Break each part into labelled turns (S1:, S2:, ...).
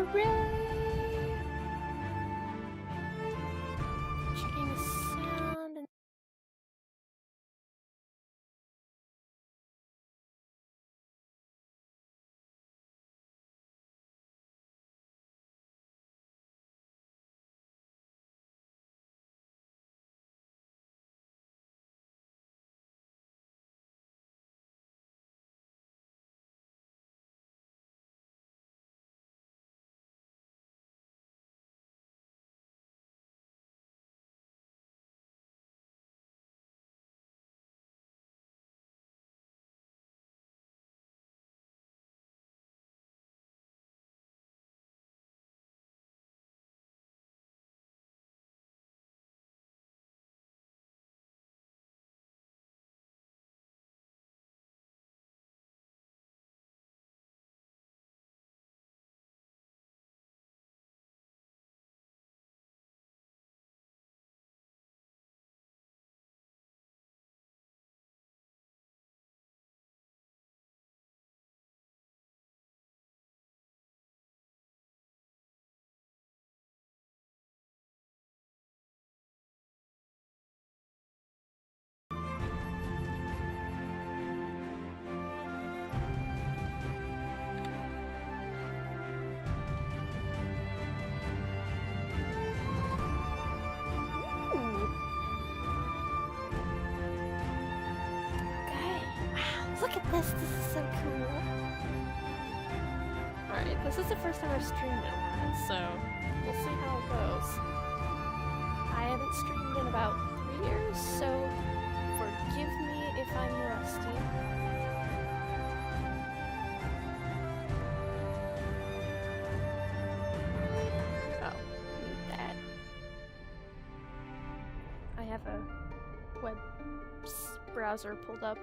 S1: Hooray! Checking the sound and look at this! This is so cool! Alright, this is the first time I've streamed in a while, so we'll see how it goes. I haven't streamed in about 3 years, so forgive me if I'm rusty. Oh, that. I have a web browser pulled up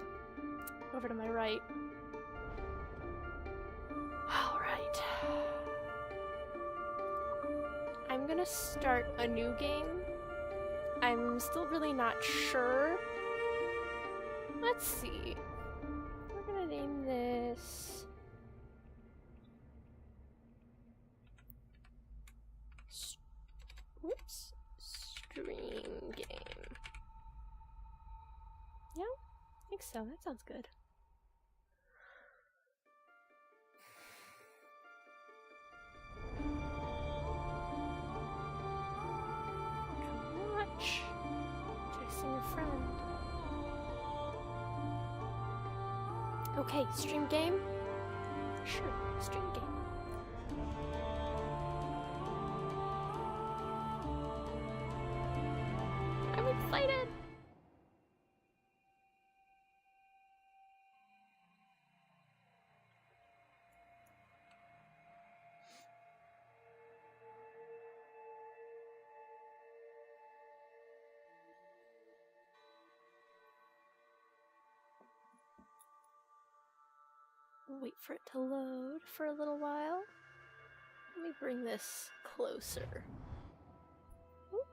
S1: over to my right. Alright. I'm gonna start a new game. I'm still really not sure. Let's see. We're gonna name this... Oops. Stream game. Yeah, I think so. That sounds good. Come watch. Chasing a friend. Okay, stream game? Sure, stream game. I'm excited! Wait for it to load for a little while. Let me bring this closer. Ooh.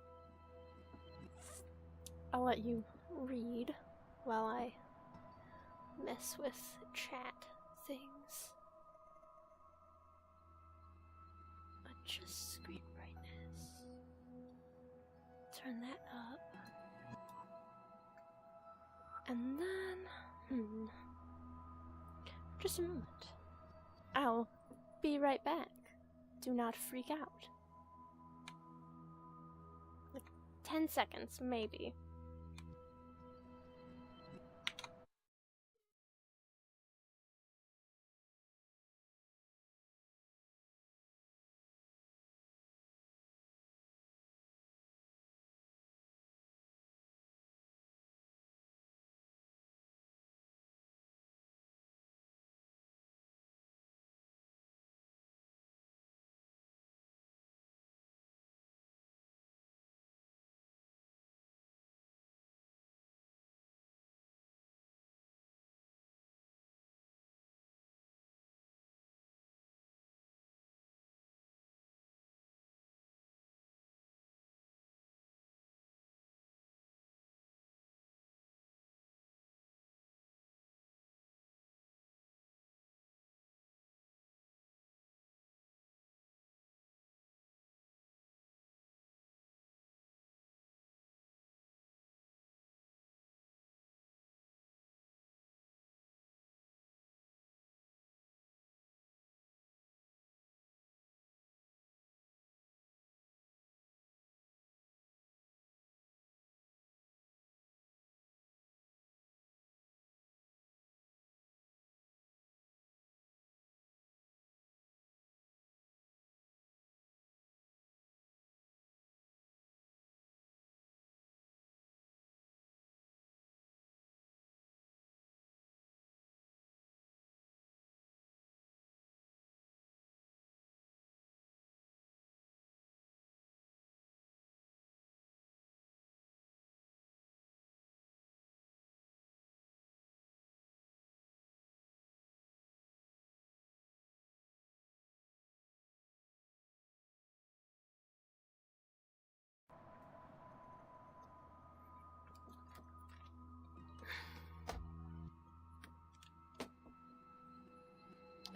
S1: I'll let you read while I mess with chat things. Adjust screen brightness. Turn that up. And then, just a moment. I'll be right back. Do not freak out. Like 10 seconds, maybe.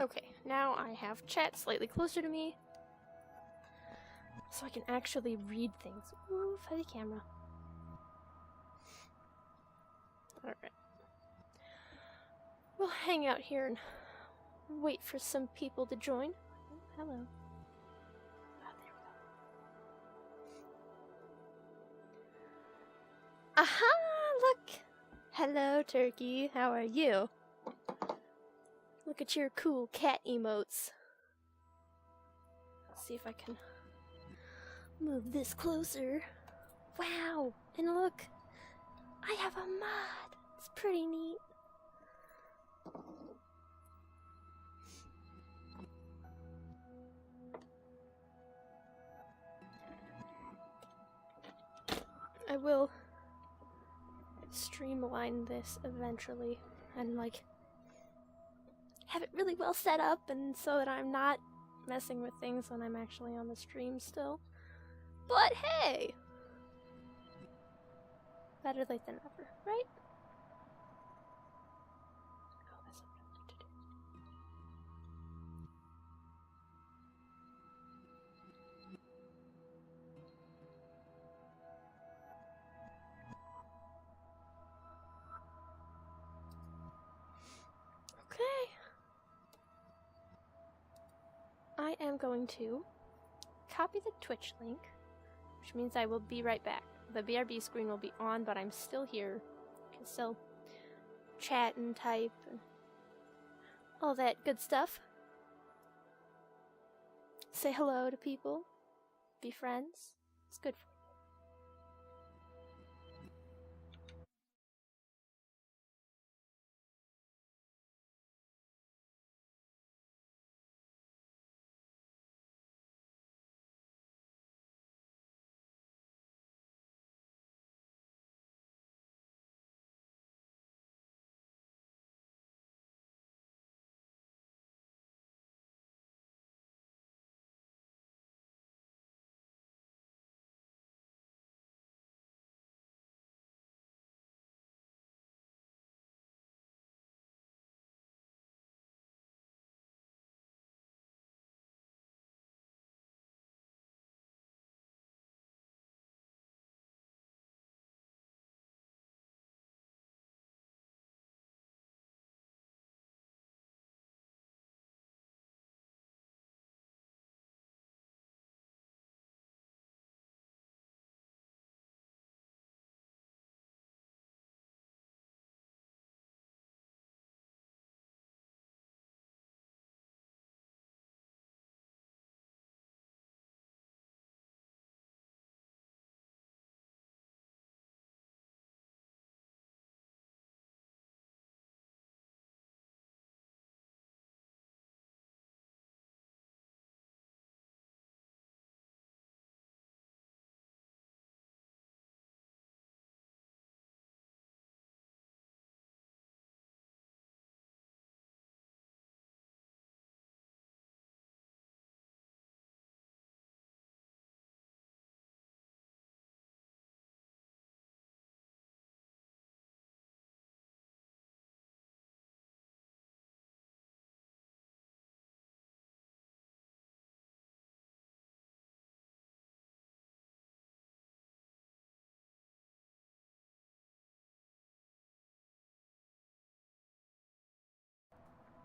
S1: Okay, now I have chat slightly closer to me, so I can actually read things. Ooh, funny camera. Alright. We'll hang out here and wait for some people to join. Oh, hello. Ah, there we go. Aha! Look! Hello, Turkey. How are you? Look at your cool cat emotes. Let's see if I can move this closer. Wow! And look! I have a mod! It's pretty neat. I will streamline this eventually and like have it really well set up and so that I'm not messing with things when I'm actually on the stream still. But hey! Better late than never, right? Oh, that's what I like to do. Okay. I am going to copy the Twitch link, which means I will be right back. The BRB screen will be on, but I'm still here. I can still chat and type and all that good stuff. Say hello to people. Be friends. It's good for you.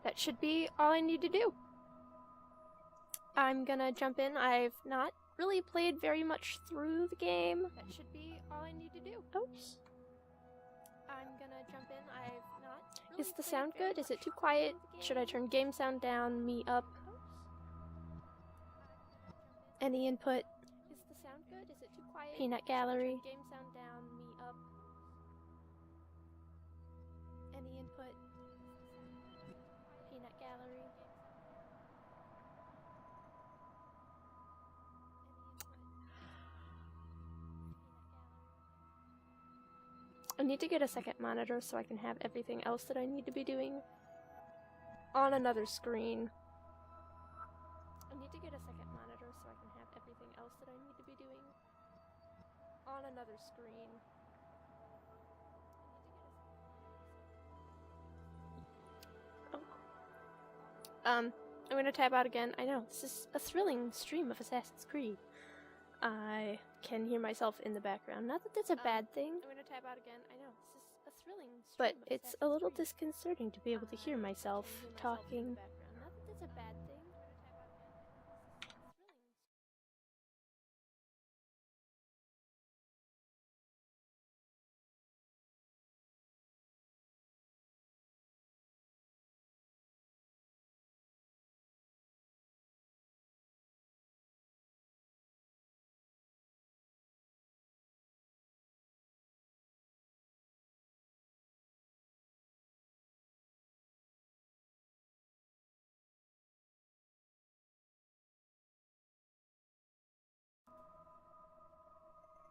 S1: That should be all I need to do. I'm gonna jump in. I've not really played very much through the game. That should be all I need to do. Oops. I'm gonna jump in. I've not really Is the sound good? Is it too quiet? Should I turn game sound down, me up? Any input? Is the sound good? Is it too quiet? Peanut Gallery. Game sound down, me up. Any input? Peanut Gallery. I need to get a second monitor so I can have everything else that I need to be doing on another screen. I need to get a second monitor so I can have everything else that I need to be doing on another screen. I'm gonna tab out again. I know, this is a thrilling stream of Assassin's Creed. I can hear myself in the background. Not that that's a bad thing. I'm gonna tab out again. I know, this is a thrilling stream. But it's a little disconcerting to be able to hear myself talking. Not that that's a bad thing.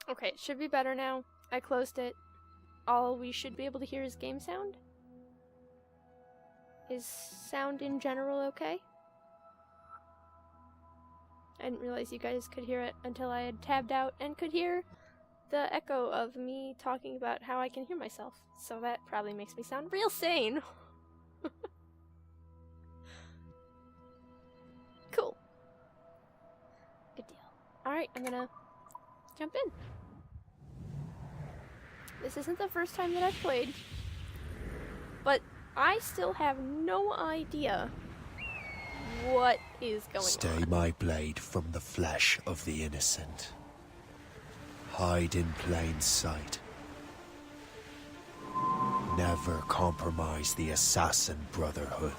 S1: Okay, it should be better now. I closed it. All we should be able to hear is game sound. Is sound in general okay? I didn't realize you guys could hear it until I had tabbed out and could hear the echo of me talking about how I can hear myself. So that probably makes me sound real sane. Cool. Good deal. Alright, I'm gonna jump in. This isn't the first time that I've played, but I still have no idea what is going on.
S2: Stay my blade from the flesh of the innocent. Hide in plain sight. Never compromise the Assassin Brotherhood.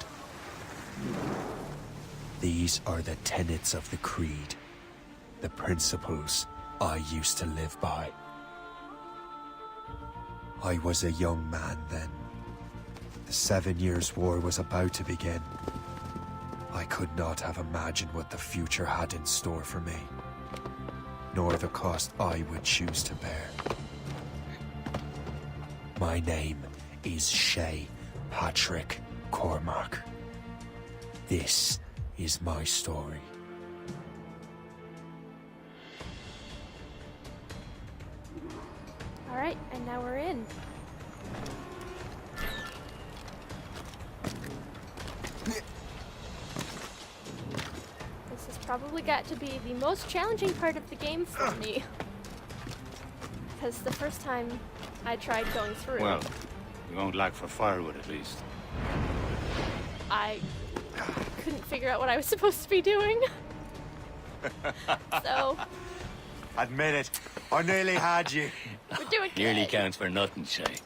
S2: These are the tenets of the Creed, the principles I used to live by. I was a young man then. The 7 Years' War was about to begin. I could not have imagined what the future had in store for me, nor the cost I would choose to bear. My name is Shay Patrick Cormac. This is my story.
S1: Alright, and now we're in. This has probably got to be the most challenging part of the game for me. Because the first time I tried going through...
S3: Well, you won't lack for firewood at least.
S1: I couldn't figure out what I was supposed to be doing. So...
S2: Admit it, I nearly had you.
S1: We're doing good.
S3: Nearly counts for nothing, Shay.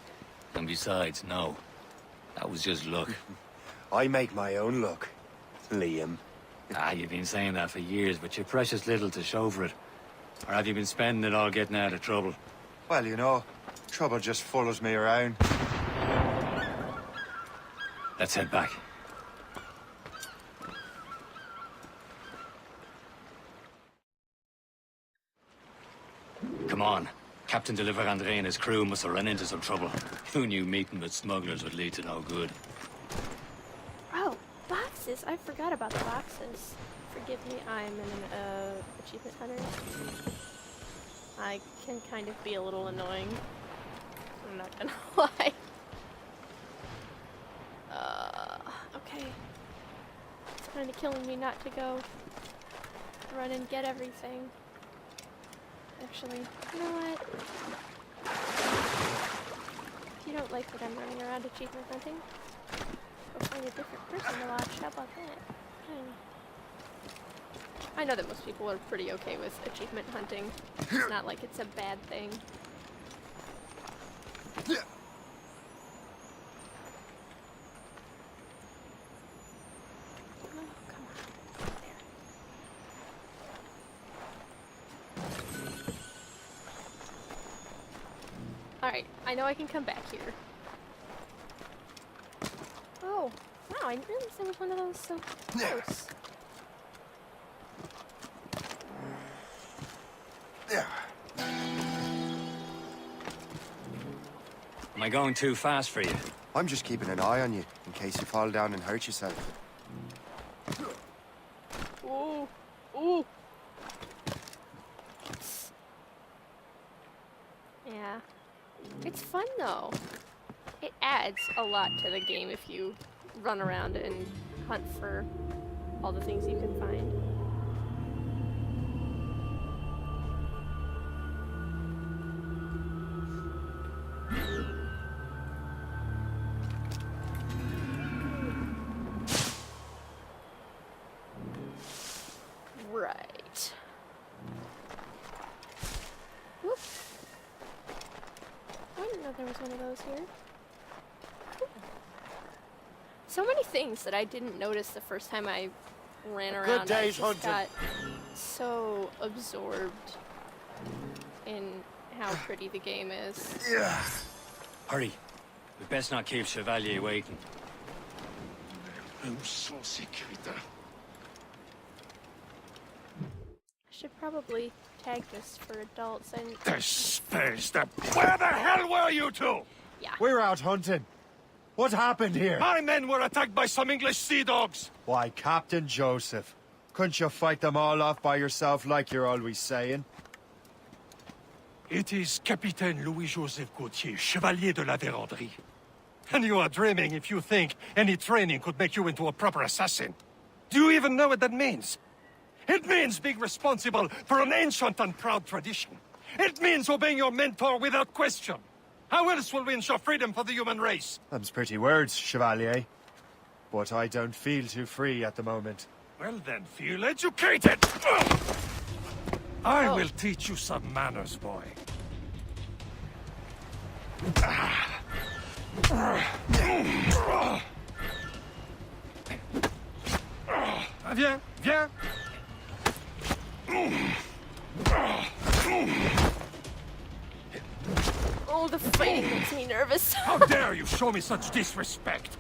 S3: And besides, no. That was just luck.
S2: I make my own luck, Liam.
S3: You've been saying that for years, but you're precious little to show for it. Or have you been spending it all getting out of trouble?
S2: Well, you know, trouble just follows me around.
S3: Let's head back. Come on. Captain de Andre and his crew must have run into some trouble. Who knew meeting with smugglers would lead to no good?
S1: Oh, boxes! I forgot about the boxes. Forgive me, I'm an achievement hunter. I can kind of be a little annoying. I'm not gonna lie. Okay. It's kind of killing me not to go run and get everything. Actually, you know what? If you don't like that I'm running around achievement hunting, go find a different person to watch. How about that? I know that most people are pretty okay with achievement hunting. It's not like it's a bad thing. Oh, come on. There. Alright, I know I can come back here. Oh, wow, I didn't realize there was one of those so close.
S3: Am I going too fast for you?
S2: I'm just keeping an eye on you, in case you fall down and hurt yourself.
S1: Ooh, ooh. Yeah. It's fun though. It adds a lot to the game if you run around and hunt for all the things you can find. Right. Whoop. I didn't know there was one of those here. So many things that I didn't notice the first time I ran around.
S4: Good day's
S1: I just
S4: hunting.
S1: got so absorbed in how pretty the game is.
S4: Yeah.
S3: Hurry. We best not keep Chevalier waiting.
S4: Nous sommes sécuritaires.
S1: I should probably tag this for adults. And
S4: The space, Where the hell were you two?
S1: yeah,
S2: We're out hunting. What happened here?
S4: My men were attacked by some English sea dogs.
S2: Why, Captain Joseph. Couldn't you fight them all off by yourself like you're always saying?
S4: It is Capitaine Louis-Joseph Gauthier, Chevalier de la Vérendrye. And you are dreaming if you think any training could make you into a proper assassin. Do you even know what that means? It means being responsible for an ancient and proud tradition. It means obeying your mentor without question. How else will we ensure freedom for the human race?
S2: Them's pretty words, Chevalier. But I don't feel too free at the moment.
S4: Well then, feel educated! I will teach you some manners, boy. Viens, viens!
S1: oh, the fighting makes me nervous.
S4: How dare you show me such disrespect?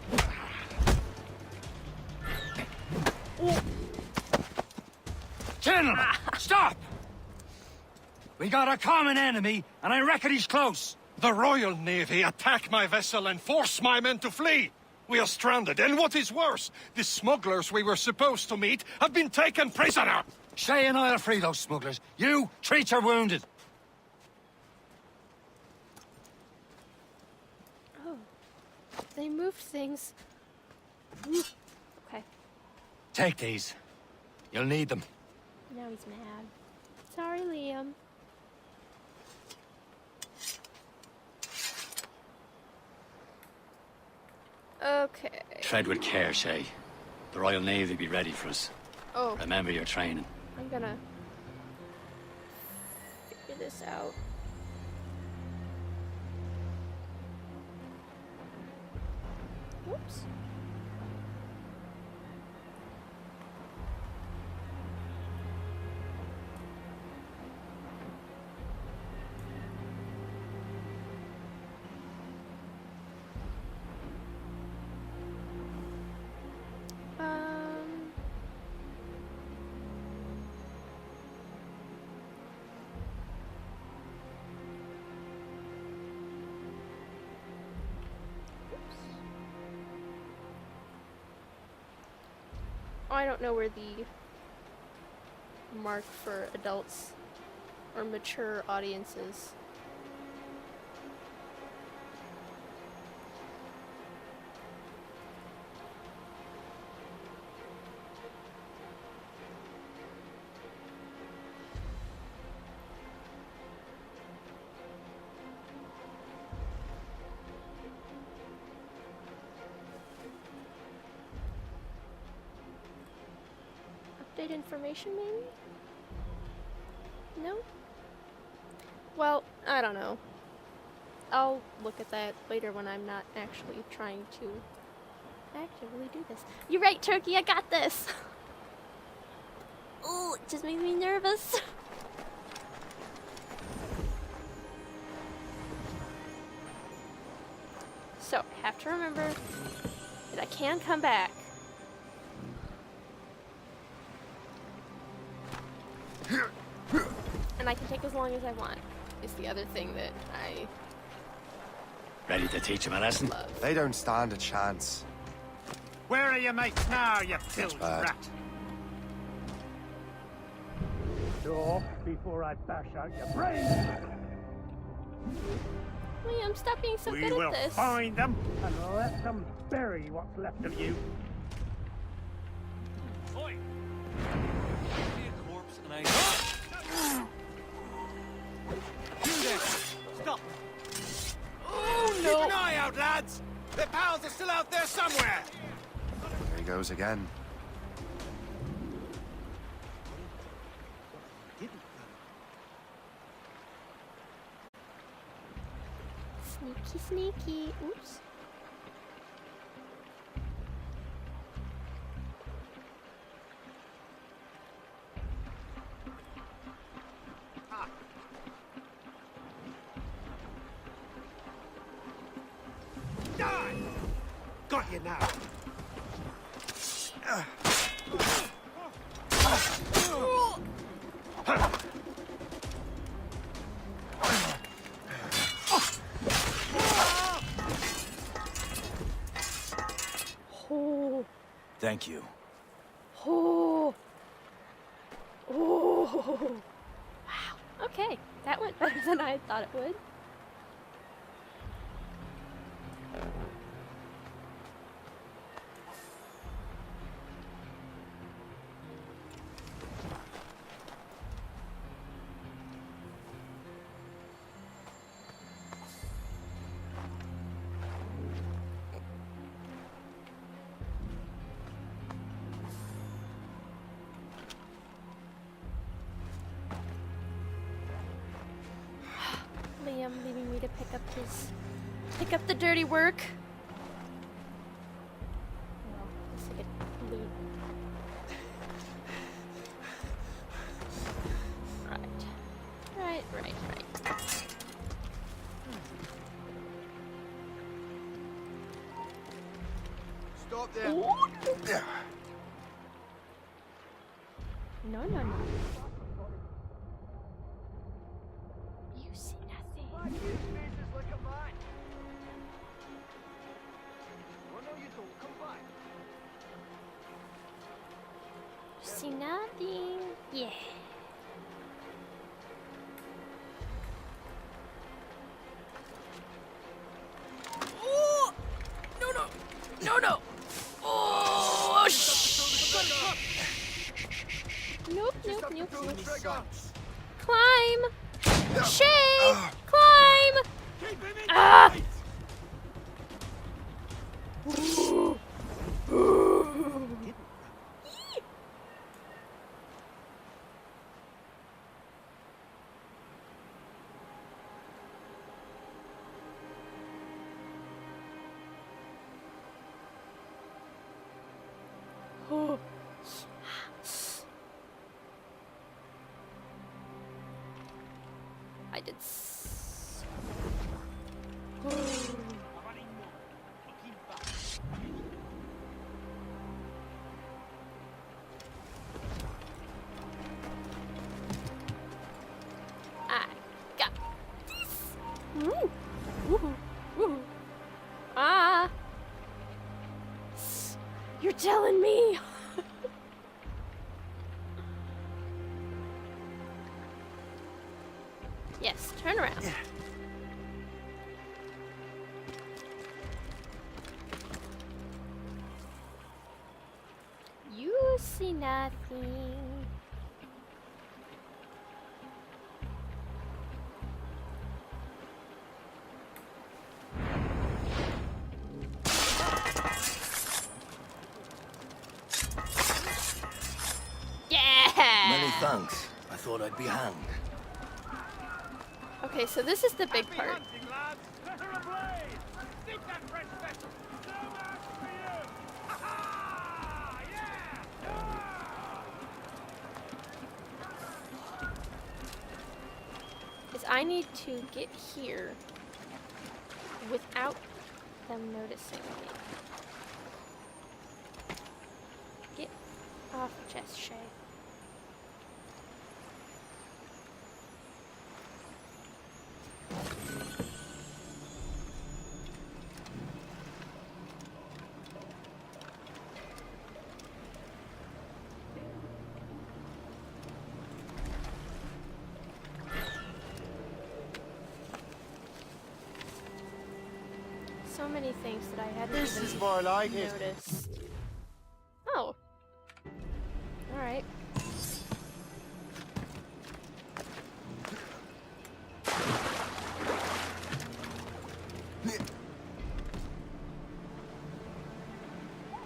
S3: Gentlemen, stop! We got a common enemy, and I reckon he's close.
S4: The Royal Navy attack my vessel and force my men to flee. We are stranded, and what is worse, the smugglers we were supposed to meet have been taken prisoner.
S3: Shay and I'll free those smugglers. You, treat your wounded.
S1: Oh, they moved things. Ooh. Okay,
S3: Take these. You'll need them.
S1: now he's mad. Sorry, Liam. Okay.
S3: Tread with care, Shay. The Royal Navy be ready for us.
S1: Oh,
S3: Remember your training.
S1: I'm gonna figure this out. Whoops. I don't know where the mark for adults or mature audiences. Update information, maybe? No? Well, I don't know. I'll look at that later when I'm not actually trying to actively do this. You're right, Turkey, I got this! Ooh, it just makes me nervous. So, I have to remember that I can come back. And I can take as long as I want, is the other thing that I
S3: Ready to teach him a lesson?
S1: love.
S2: They don't stand a chance.
S5: Where are your mates now, you filled
S2: bad.
S5: rat? Talk before I bash out your brains.
S1: Liam, stop being so
S5: We
S1: good
S5: will
S1: at this.
S5: find them and let them bury what's left of you.
S6: See a corpse and I... Do this! Stop!
S1: Oh
S6: Keep
S1: no!
S6: an eye out, lads! Their pals are still out there somewhere!
S2: There he goes again.
S1: Sneaky, sneaky. Oops.
S6: Die! Got you now!
S1: Oh,
S6: Thank you.
S1: oh, oh. Wow. Okay, that went better than I thought it would. Liam leaving me to pick up the dirty work. Well, guess I could leave. Right.
S6: Stop there!
S1: No. You see nothing. You see nothing. Yeah. Oh! No. Oh, Nope. Climb! Shay! Climb! Ah! Oh. I did I got this. Ooh. Ah. You're telling me. Yes, turn around.
S6: Yeah.
S1: You see nothing. Yeah!
S6: Many thanks. I thought I'd be hanged.
S1: Okay, so this is the big part. Is I need to get here without them noticing me. Get off chest, Shay. So many things that I hadn't
S6: This
S1: even
S6: is more like it.
S1: noticed. Oh. Alright.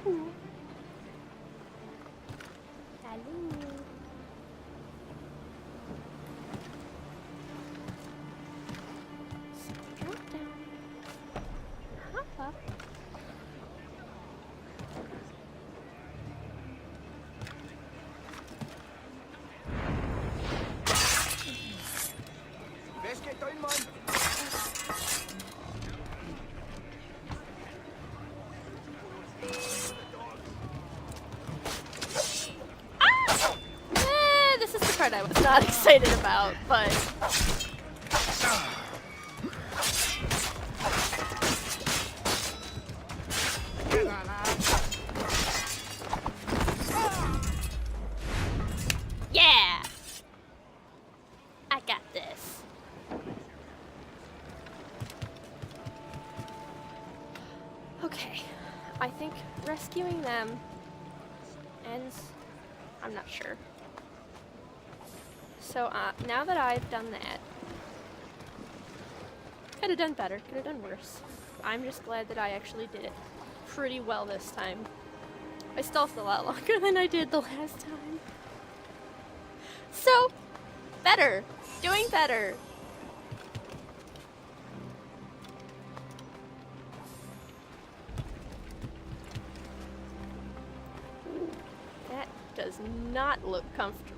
S1: Ooh. Hello. So drop down. Hop up.
S6: Best get down, man.
S1: This is the part I was not excited about, but yeah, I got this. Okay, I think rescuing them ends. I'm not sure. So now that I've done that, could have done better, could have done worse. I'm just glad that I actually did it pretty well this time. I stealthed a lot longer than I did the last time. So, better, doing better. Ooh, that does not look comfortable.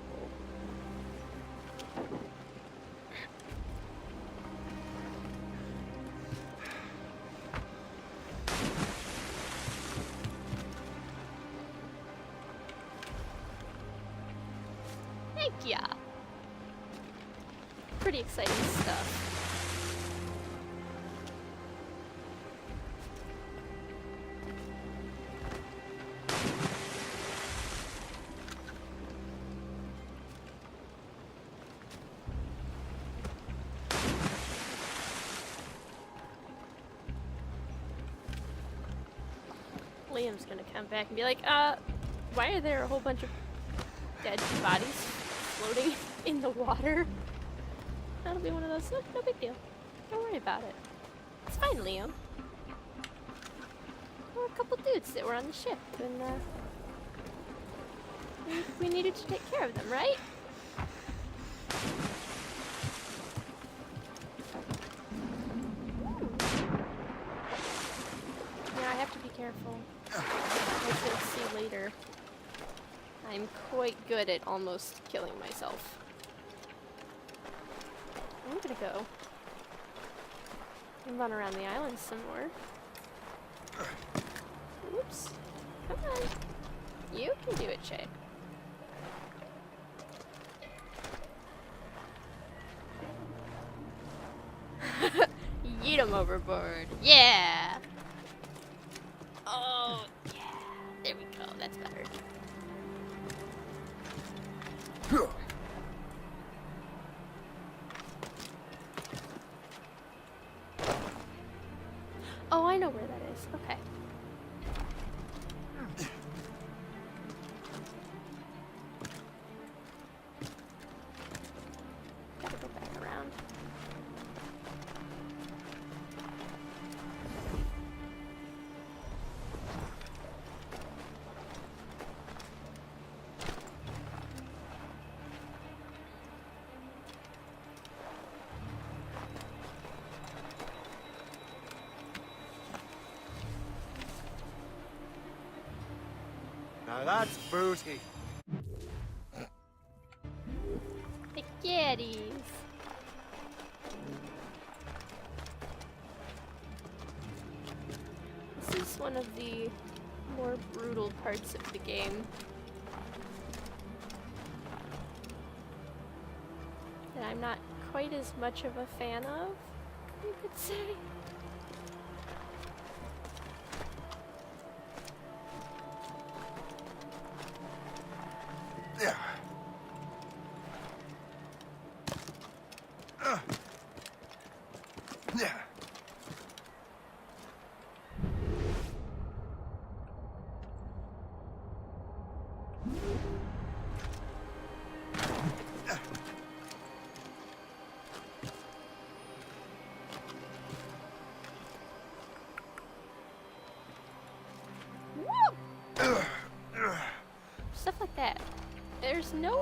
S1: Heck yeah. Pretty exciting stuff. Liam's gonna come back and be like, why are there a whole bunch of dead bodies floating in the water? That'll be one of those, no big deal. Don't worry about it. It's fine, Liam. There were a couple dudes that were on the ship, and we needed to take care of them, right? Yeah, I have to be careful. As you'll see later, I'm quite good at almost killing myself. I'm gonna go and run around the island some more. Oops. Come on. You can do it, Shay. Yeet 'em overboard. Yeah! Oh, yeah. There we go. That's better. Oh, I know where that is. Okay. Gotta go back around.
S6: Now that's booty.
S1: The kitties. This is one of the more brutal parts of the game. That I'm not quite as much of a fan of, you could say.
S6: Yeah. Yeah.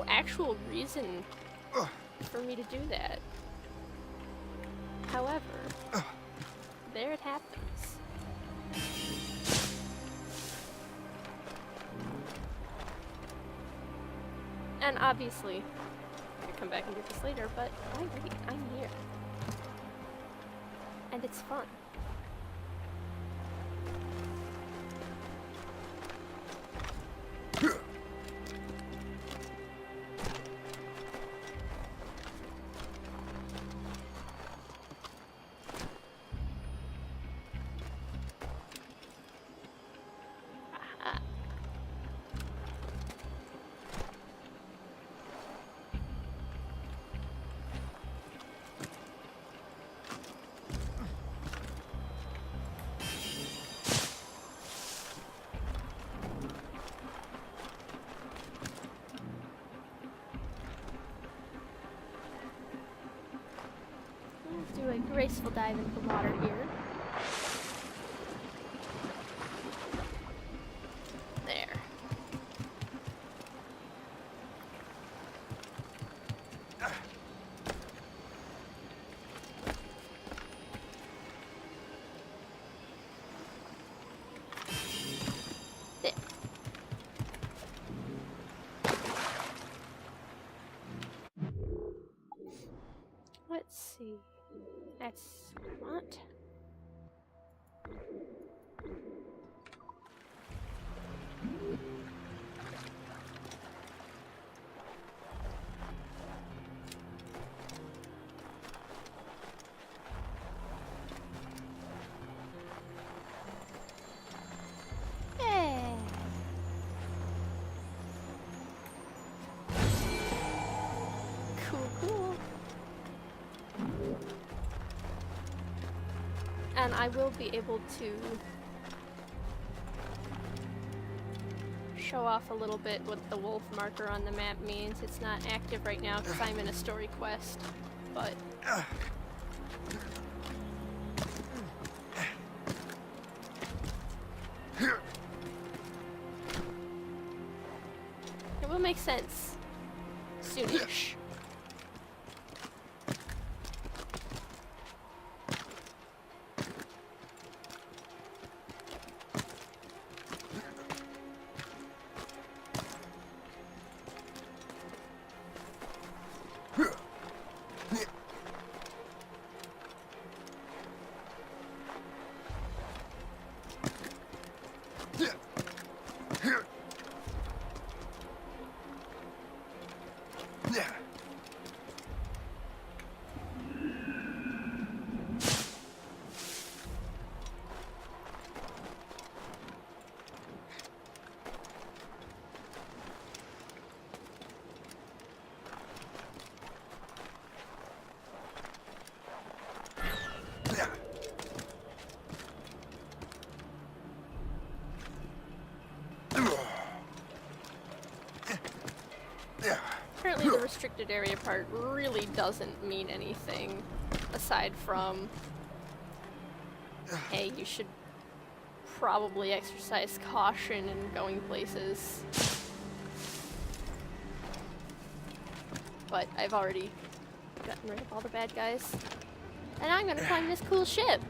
S1: no actual reason for me to do that. However, there it happens. And obviously, I could come back and do this later, but why wait? I'm here. And it's fun. Let's do a graceful dive into the water here. There. There. Let's see. That's what? Hey. Cool, cool. And I will be able to show off a little bit what the wolf marker on the map means. It's not active right now because I'm in a story quest, but it will make sense soonish. Apparently the restricted area part really doesn't mean anything aside from, hey, you should probably exercise caution in going places. But I've already gotten rid of all the bad guys. And I'm gonna climb this cool ship!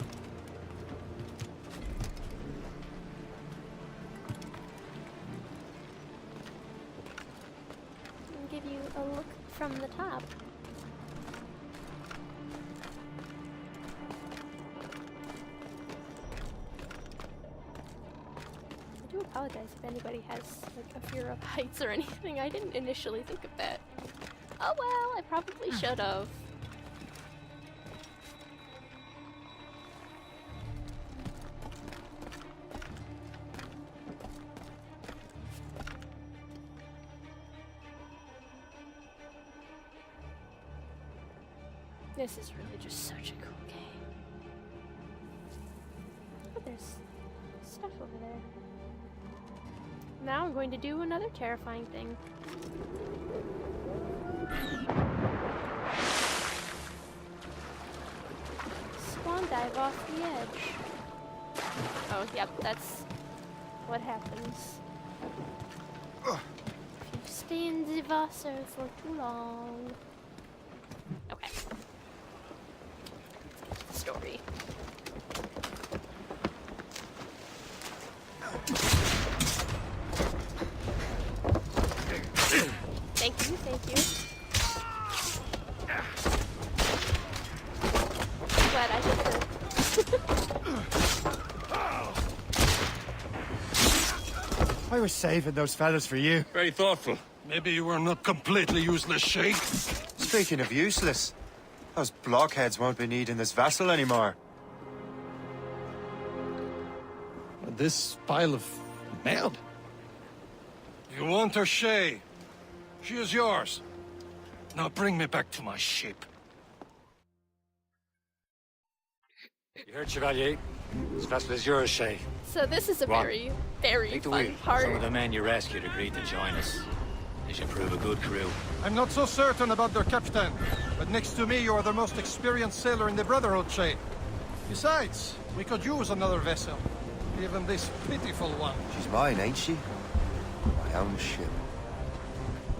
S1: And give you a look from the top. I do apologize if anybody has like a fear of heights or anything. I didn't initially think of that. Oh well, I probably should have. This is really just such a cool game. Oh, there's stuff over there. Now I'm going to do another terrifying thing. Swan dive off the edge. Oh, yep, that's what happens if you stay in the Wasser for too long. Okay. Story. Thank you, thank you. Glad I did the...
S2: I was saving those fellas for you.
S4: Very thoughtful. Maybe you were not completely useless, Shay.
S2: Speaking of useless, those blockheads won't be needing this vessel anymore.
S4: This pile of mail? You want her, Shay? She is yours. Now bring me back to my ship.
S3: You heard, Chevalier? This vessel is yours, Shay.
S1: So this is a
S3: Go on.
S1: very, very
S3: Take the
S1: fun
S3: wheel.
S1: part.
S3: Some of the men you rescued agreed to join us. They should prove a good crew.
S4: I'm not so certain about their captain, but next to me you are the most experienced sailor in the Brotherhood, Shay. Besides, we could use another vessel. Even this pitiful one.
S2: She's mine, ain't she? My own ship.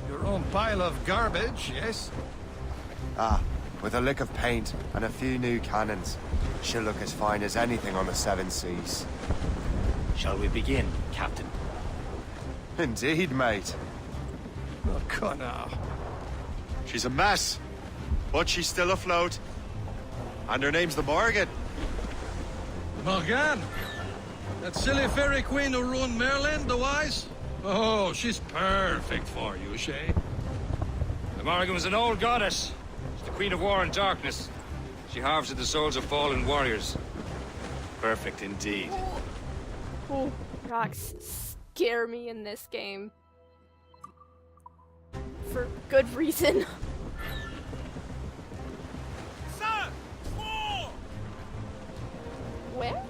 S4: Your own pile of garbage, yes?
S2: Ah, with a lick of paint and a few new cannons. She'll look as fine as anything on the Seven Seas.
S3: Shall we begin, Captain?
S2: Indeed, mate.
S4: Oh, Connor.
S2: She's a mess, but she's still afloat. And her name's the Morgan.
S4: Morgan? That silly fairy queen who ruined Merlin, the wise? Oh, she's perfect for you, Shay.
S3: The Morrigan was an old goddess. She's the queen of war and darkness. She harvested the souls of fallen warriors. Perfect indeed.
S1: Ooh, rocks scare me in this game. For good reason.
S6: Sir! More!
S1: Where?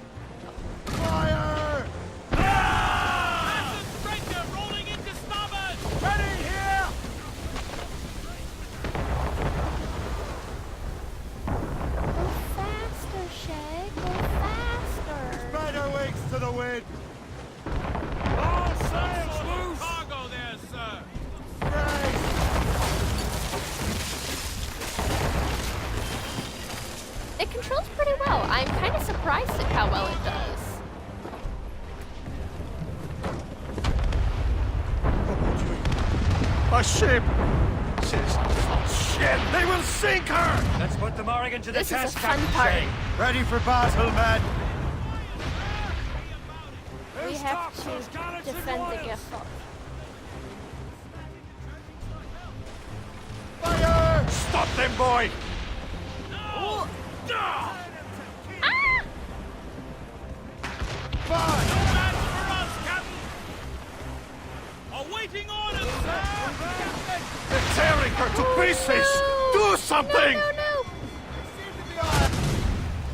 S6: Fire! Massive breaker rolling into starboard! Ready here!
S1: Go faster, Shay. Go faster.
S6: Spread her wings to the wind! All sails loose! Cargo there, sir! Brace!
S1: It controls pretty well. I'm kind of surprised at how well it does.
S4: A ship! Says shit! They will sink her!
S3: Let's put the Morrigan to the
S1: This is a
S3: test,
S1: fun
S3: Captain
S1: part.
S3: Shay.
S2: Ready for battle, men!
S1: We have to defend the Gefort.
S4: Fire! Stop them, boy!
S1: Ah!
S6: Awaiting orders, sir!
S4: They're tearing her to pieces!
S1: No!
S4: Do something!
S1: No, no, no!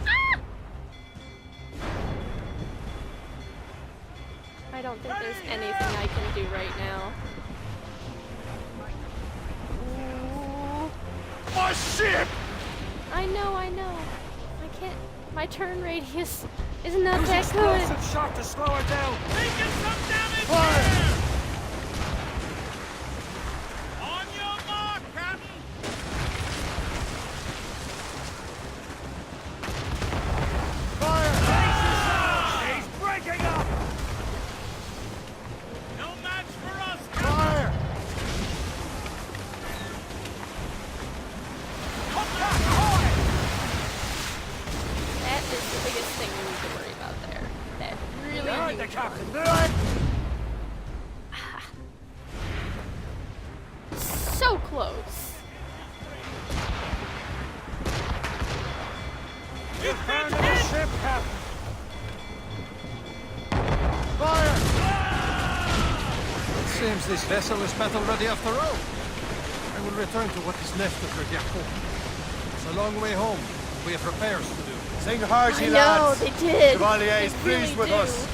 S1: Ah! I don't think there's anything I can do right now. Ooh.
S4: My ship!
S1: I know, I know. I can't. My turn radius is not that good.
S6: Explosive shot to slow her down! Taking some damage
S4: Fire!
S6: here! On your mark, Captain!
S4: Fire!
S6: He's breaking up! No match for us, Captain!
S4: Fire!
S1: That is the biggest thing we need to worry about there. That really
S6: Behind the
S1: huge
S6: captain!
S1: one. So close.
S6: Return to the ship, Captain!
S4: Fire! It seems this vessel is battle ready after all. I will return to what is left of the Gerfaut. It's a long way home. We have repairs to do.
S2: Sing hearty,
S1: I know,
S2: lads!
S1: they did.
S2: Chevalier is
S1: They
S2: pleased
S1: really
S2: with
S1: do.
S2: us.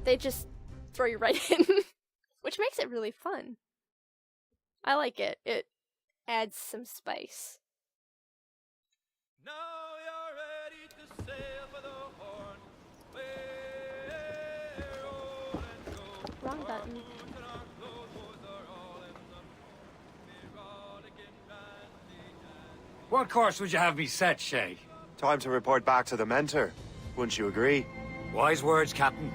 S1: They just throw you right in, which makes it really fun. I like it. It adds some spice.
S6: Now you're ready to sail for the Horn. We're old and go.
S1: wrong button.
S3: What course would you have me set, Shay?
S2: Time to report back to the mentor. Wouldn't you agree?
S3: Wise words, Captain.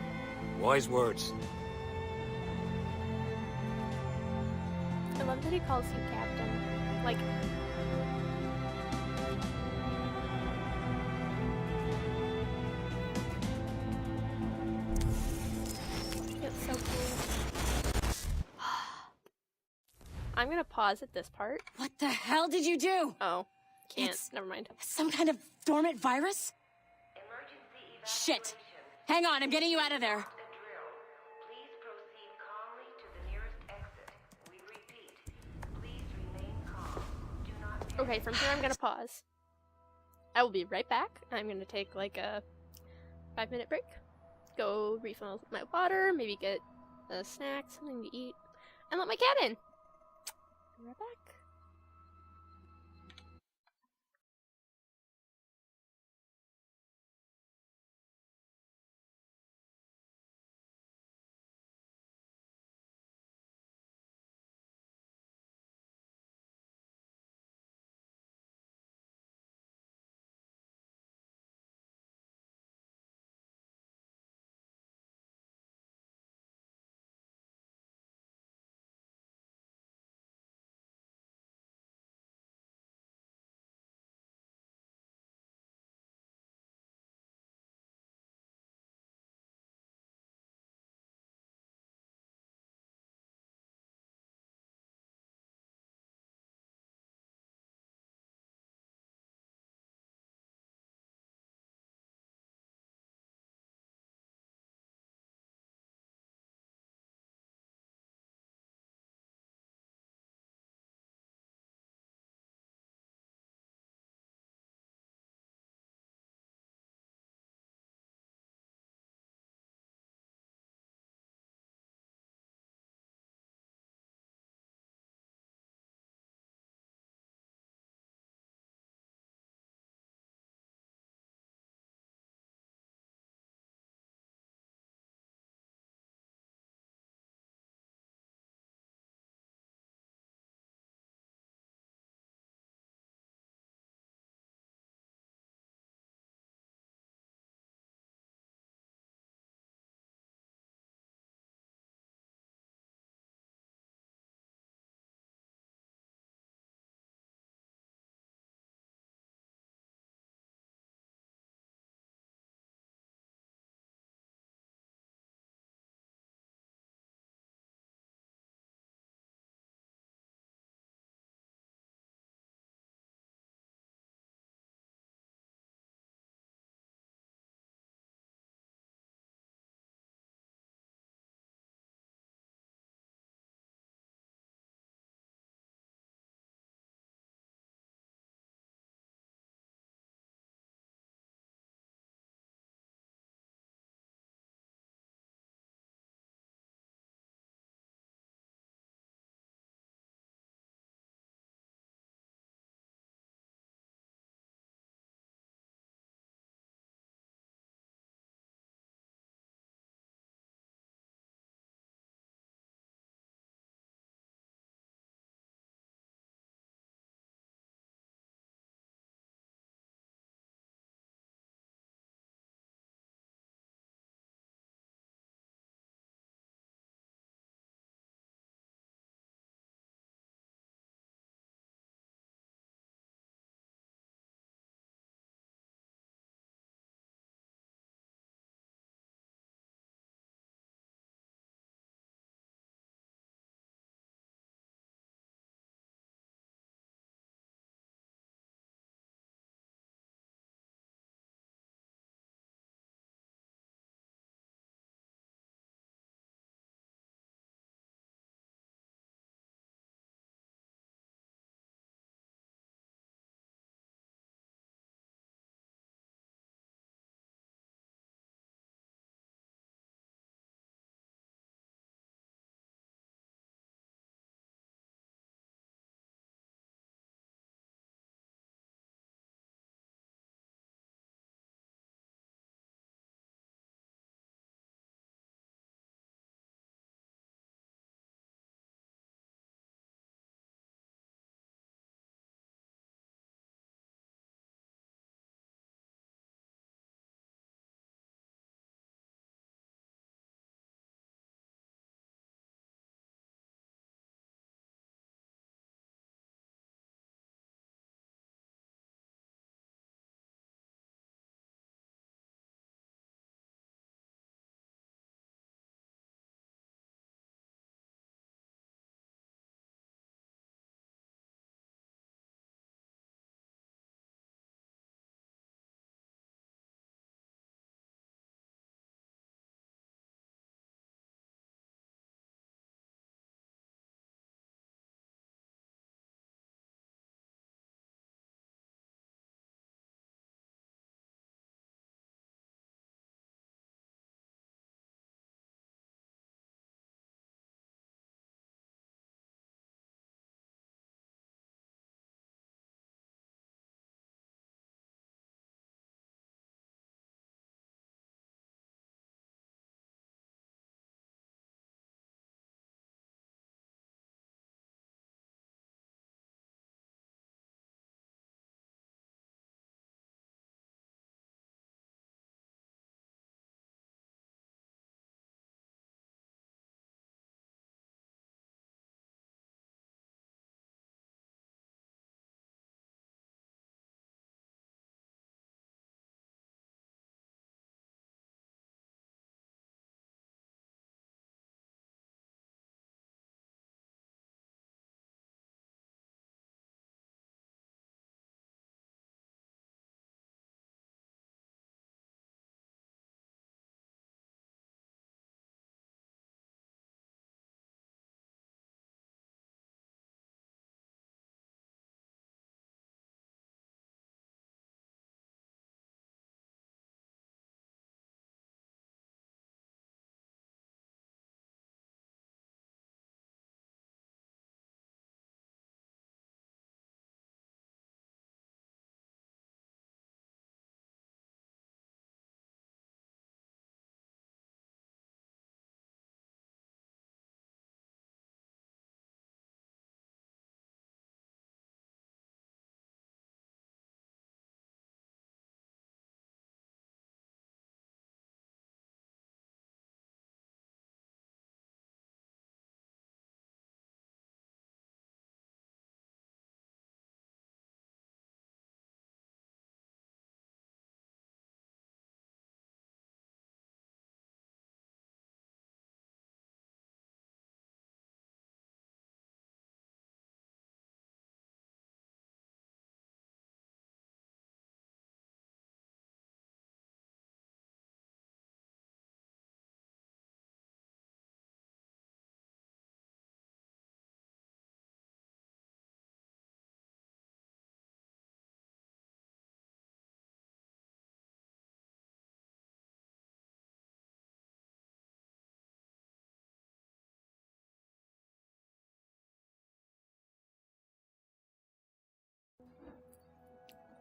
S3: Wise words.
S1: I love that he calls you Captain. Like, it's so cool. I'm gonna pause at this part.
S7: What the hell did you do?
S1: Oh, can't.
S7: It's-
S1: Never mind.
S7: Some kind of dormant virus? Shit. Hang on, I'm getting you out of there.
S8: Please proceed calmly to the nearest exit. We repeat, please remain calm. Do not
S1: Okay, from here I'm gonna pause. I will be right back. I'm gonna take like a 5-minute break. Go refill my water, maybe get a snack, something to eat, and let my cat in. Be right back.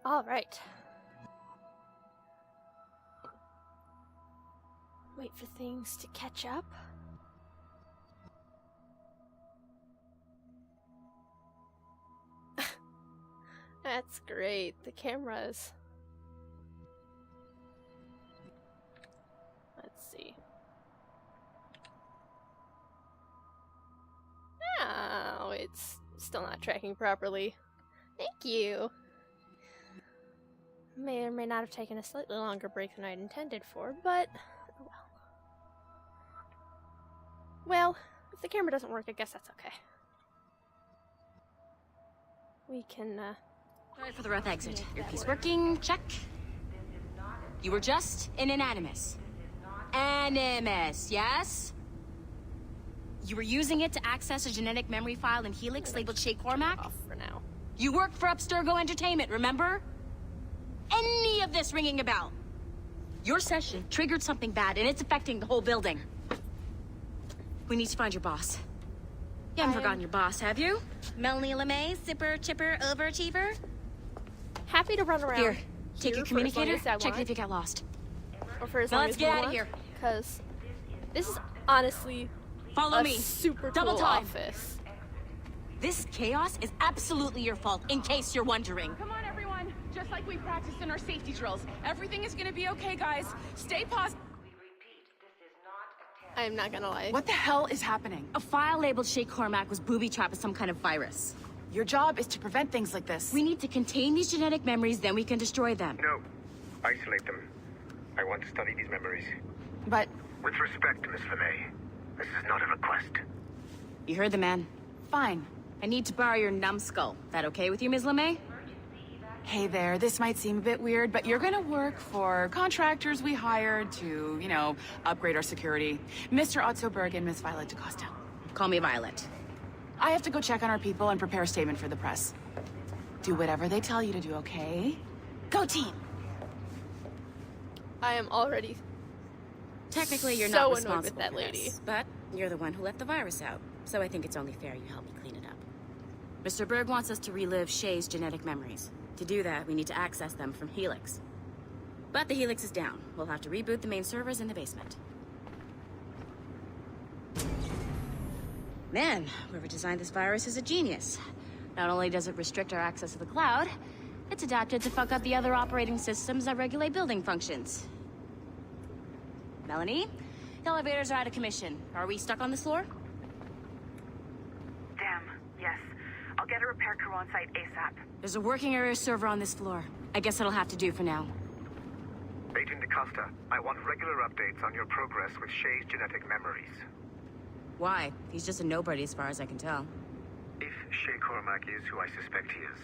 S1: All right. Wait for things to catch up. That's great. The cameras. Let's see. Oh, it's still not tracking properly. Thank you. May or may not have taken a slightly longer break than I'd intended for, but oh well. Well, if the camera doesn't work, I guess that's okay. We can,
S7: Alright, for the rough exit. Earpiece working, check. You were just in an Animus. Animus, yes? You were using it to access a genetic memory file in Helix labeled Shay Cormac?
S1: off for now.
S7: You worked for Abstergo Entertainment, remember? Any of this ringing a bell? Your session triggered something bad, and it's affecting the whole building. We need to find your boss. You haven't forgotten your boss, have you? Melanie LeMay, zipper, chipper, overachiever?
S1: Happy to run around.
S7: Here, take your
S1: for as long
S7: communicator,
S1: as I
S7: check
S1: want,
S7: if you get lost.
S1: or for as
S7: Now
S1: long
S7: let's
S1: as
S7: get
S1: we
S7: outta
S1: want,
S7: here.
S1: because this is honestly
S7: Follow
S1: a
S7: me.
S1: super
S7: Double
S1: cool
S7: time.
S1: office.
S7: This chaos is absolutely your fault, in case you're wondering.
S9: Come on, everyone. Just like we practiced in our safety drills. Everything is gonna be okay, guys. Stay positive.
S8: We repeat, this is not a test.
S1: I'm not gonna lie.
S9: What the hell is happening?
S7: A file labeled Shay Cormac was booby-trapped with some kind of virus.
S9: Your job is to prevent things like this.
S7: We need to contain these genetic memories, then we can destroy them.
S10: No. Isolate them. I want to study these memories.
S9: But
S10: With respect, Miss LeMay, this is not a request.
S7: You heard the man.
S9: fine.
S7: I need to borrow your numbskull. That okay with you, Ms. LeMay?
S9: Hey there, this might seem a bit weird, but you're gonna work for contractors we hired to, you know, upgrade our security. Mr. Otto Berg and Miss Violet DaCosta.
S7: Call me Violet.
S9: I have to go check on our people and prepare a statement for the press. Do whatever they tell you to do, okay? Go team!
S1: I am already
S7: Technically, you're
S1: so
S7: not
S1: annoyed
S7: responsible
S1: with that
S7: for
S1: lady.
S7: this, but you're the one who let the virus out, so I think it's only fair you help me clean it up. Mr. Berg wants us to relive Shay's genetic memories. To do that, we need to access them from Helix. But the Helix is down. We'll have to reboot the main servers in the basement. Man, whoever designed this virus is a genius. Not only does it restrict our access to the cloud, it's adapted to fuck up the other operating systems that regulate building functions. Melanie, the elevators are out of commission. Are we stuck on this floor?
S8: Damn, yes. I'll get a repair crew on site ASAP.
S7: There's a working area server on this floor. I guess that'll have to do for now.
S10: Agent DaCosta, I want regular updates on your progress with Shay's genetic memories.
S7: Why? He's just a nobody as far as I can tell.
S10: If Shay Cormac is who I suspect he is,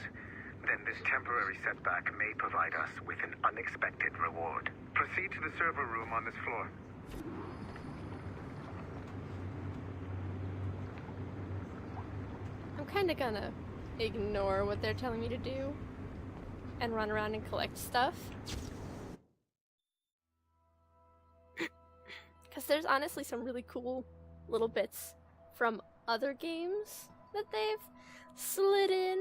S10: then this temporary setback may provide us with an unexpected reward. Proceed to the server room on this floor.
S1: I'm kind of gonna ignore what they're telling me to do and run around and collect stuff. Because there's honestly some really cool little bits from other games that they've slid in,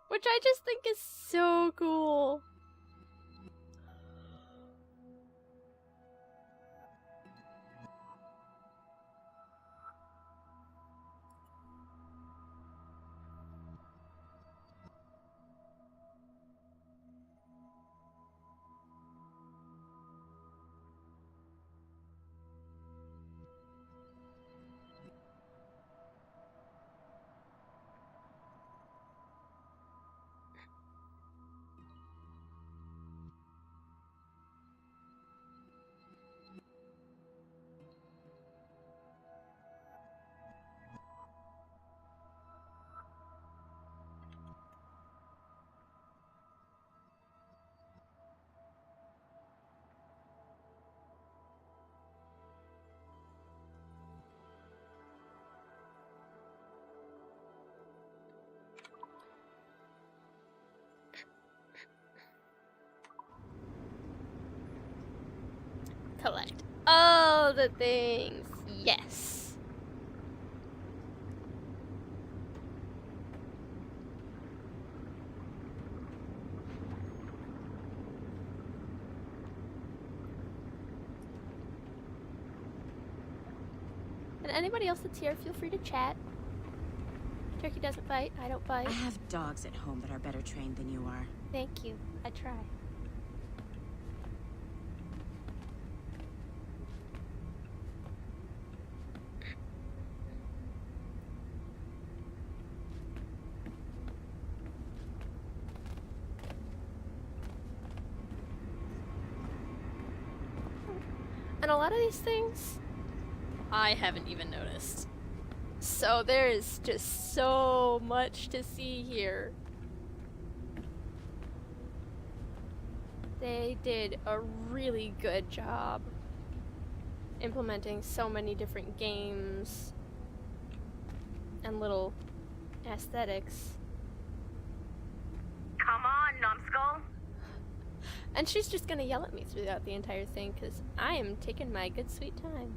S1: which I just think is so cool. Collect all the things. Yes. anybody else that's here, feel free to chat. Turkey doesn't bite, I don't bite.
S7: I have dogs at home that are better trained than you are.
S1: Thank you. I try. And a lot of these things, I haven't even noticed. So there is just so much to see here. They did a really good job implementing so many different games and little aesthetics.
S8: Come on, numbskull.
S1: And she's just gonna yell at me throughout the entire thing because I am taking my good sweet time.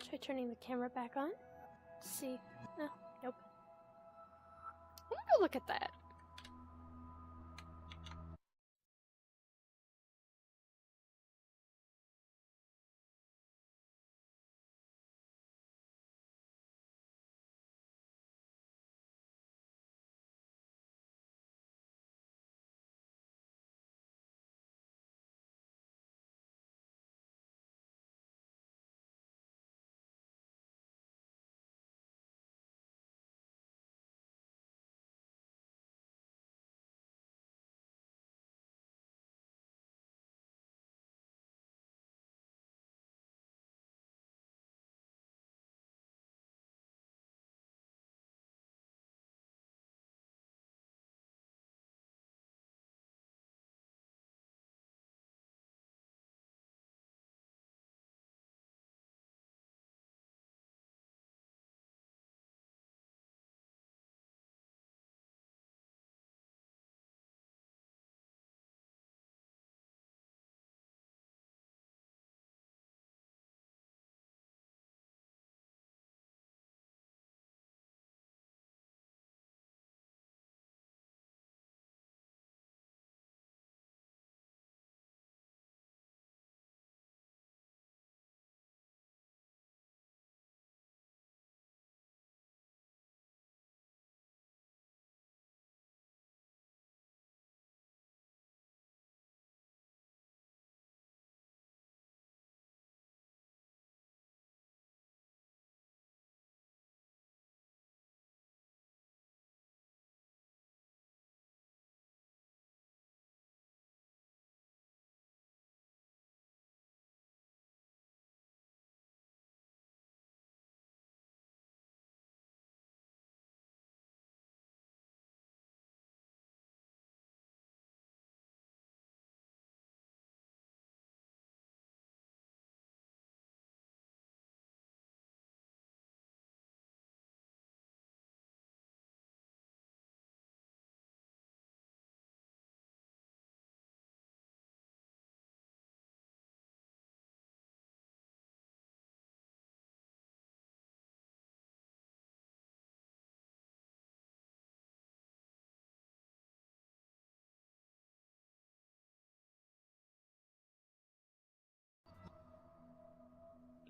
S1: I'll try turning the camera back on. See. No, nope. I'm gonna go look at that.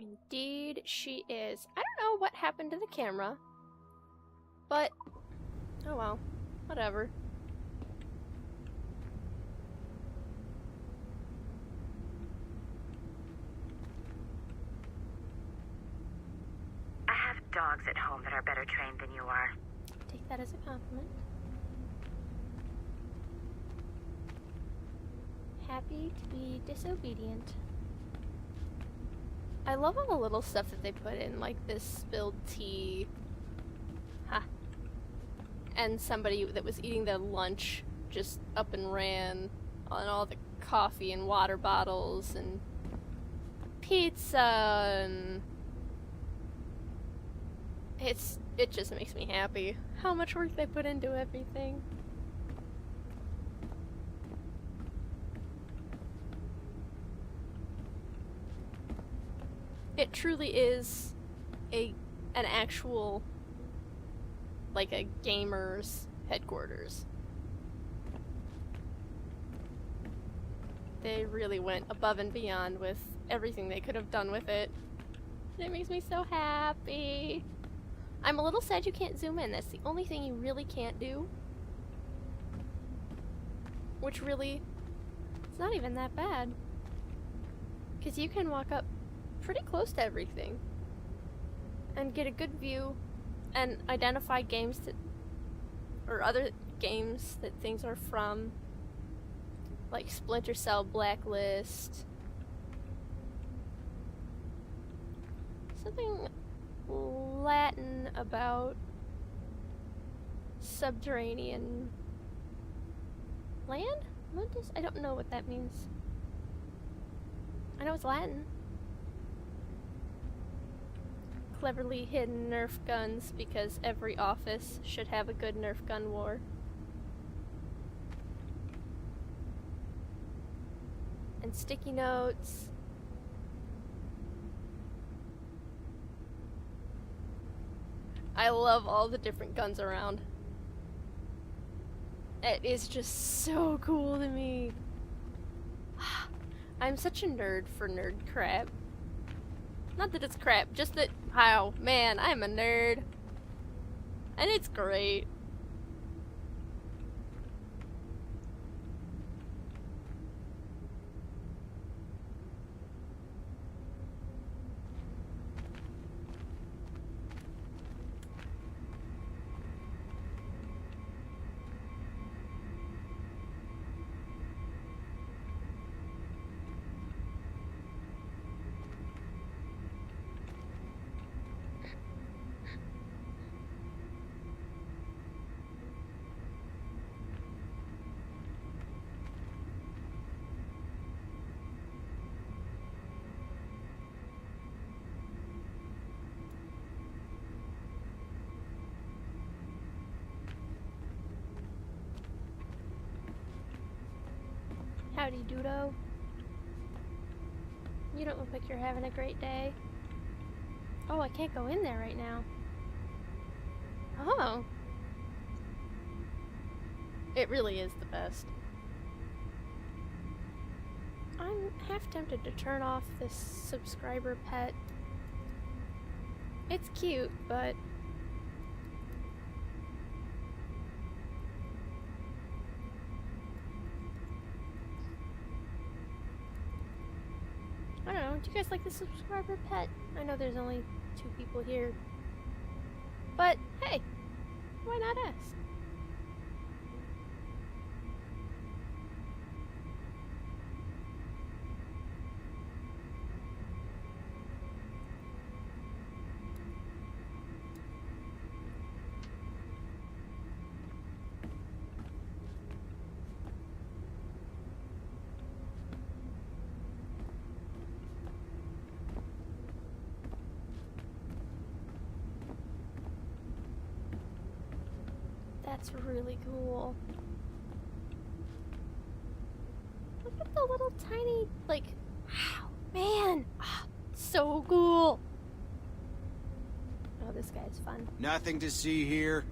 S1: Indeed, she is. I don't know what happened to the camera, but oh well, whatever.
S8: I have dogs at home that are better trained than you are.
S1: Take that as a compliment. Happy to be disobedient. I love all the little stuff that they put in, like this spilled tea. Ha. And somebody that was eating their lunch just up and ran, and all the coffee and water bottles and pizza, and it just makes me happy how much work they put into everything. It truly is an actual, like, a gamer's headquarters. They really went above and beyond with everything they could have done with it. It makes me so happy. I'm a little sad you can't zoom in. That's the only thing you really can't do. Which really, it's not even that bad. Because you can walk up pretty close to everything and get a good view and identify games that, or other games that things are from, like Splinter Cell, Blacklist. Something Latin about subterranean land? I don't know what that means. I know it's Latin. Cleverly hidden Nerf guns, because every office should have a good Nerf gun war. And sticky notes. I love all the different guns around. It is just so cool to me. I'm such a nerd for nerd crap. Not that it's crap, just that, how, man, I'm a nerd. And it's great. Howdy, Dudo. You don't look like you're having a great day. Oh, I can't go in there right now. Oh. It really is the best. I'm half tempted to turn off this subscriber pet. It's cute, but I don't know, do you guys like the subscriber pet? I know there's only 2 people here. But, hey, why not ask? That's really cool. Look at the little tiny, like, wow, man, so cool. Oh, this guy's fun.
S6: Nothing to see here.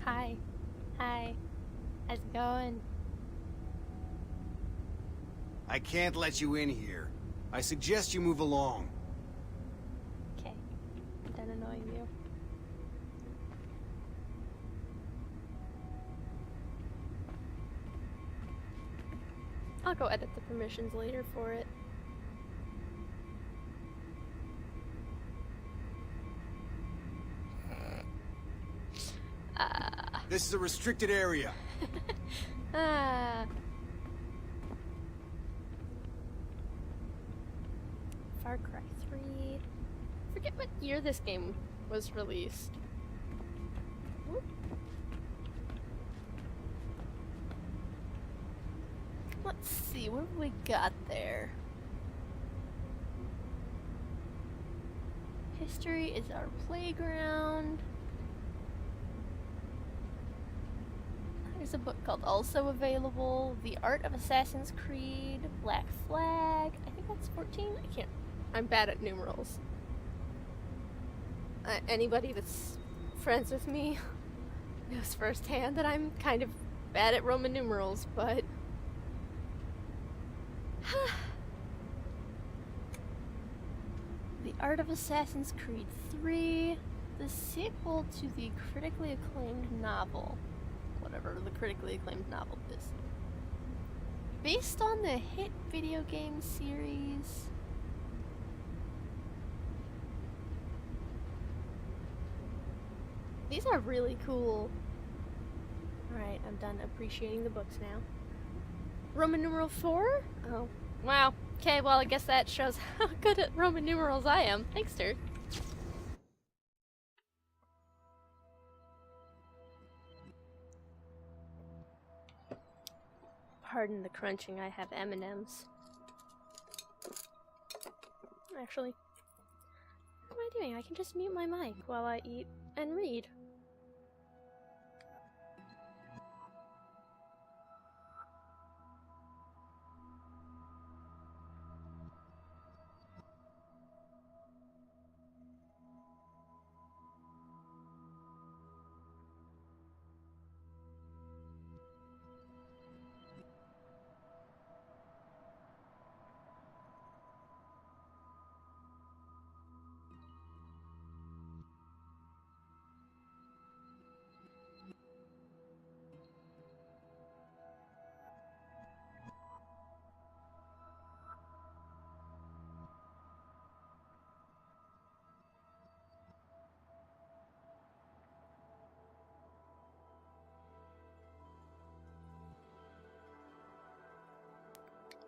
S1: Hi. Hi. How's it going?
S6: I can't let you in here. I suggest you move along.
S1: Okay. I'm done annoying you. I'll go edit the permissions later for it.
S6: This is a restricted area.
S1: Far Cry 3. Forget what year this game was released. Whoop. Let's see, what have we got there? History is our playground. There's a book called Also Available. The Art of Assassin's Creed. Black Flag. I think that's 14? I can't. I'm bad at numerals. Anybody that's friends with me knows firsthand that I'm kind of bad at Roman numerals, but... The Art of Assassin's Creed 3, the sequel to the critically acclaimed novel, whatever the critically acclaimed novel is, based on the hit video game series. These are really cool. Alright, I'm done appreciating the books now. Roman numeral 4? Oh, wow. Okay, well, I guess that shows how good at Roman numerals I am. Thanks, Dirk. Pardon the crunching, I have M&Ms. Actually, what am I doing? I can just mute my mic while I eat and read.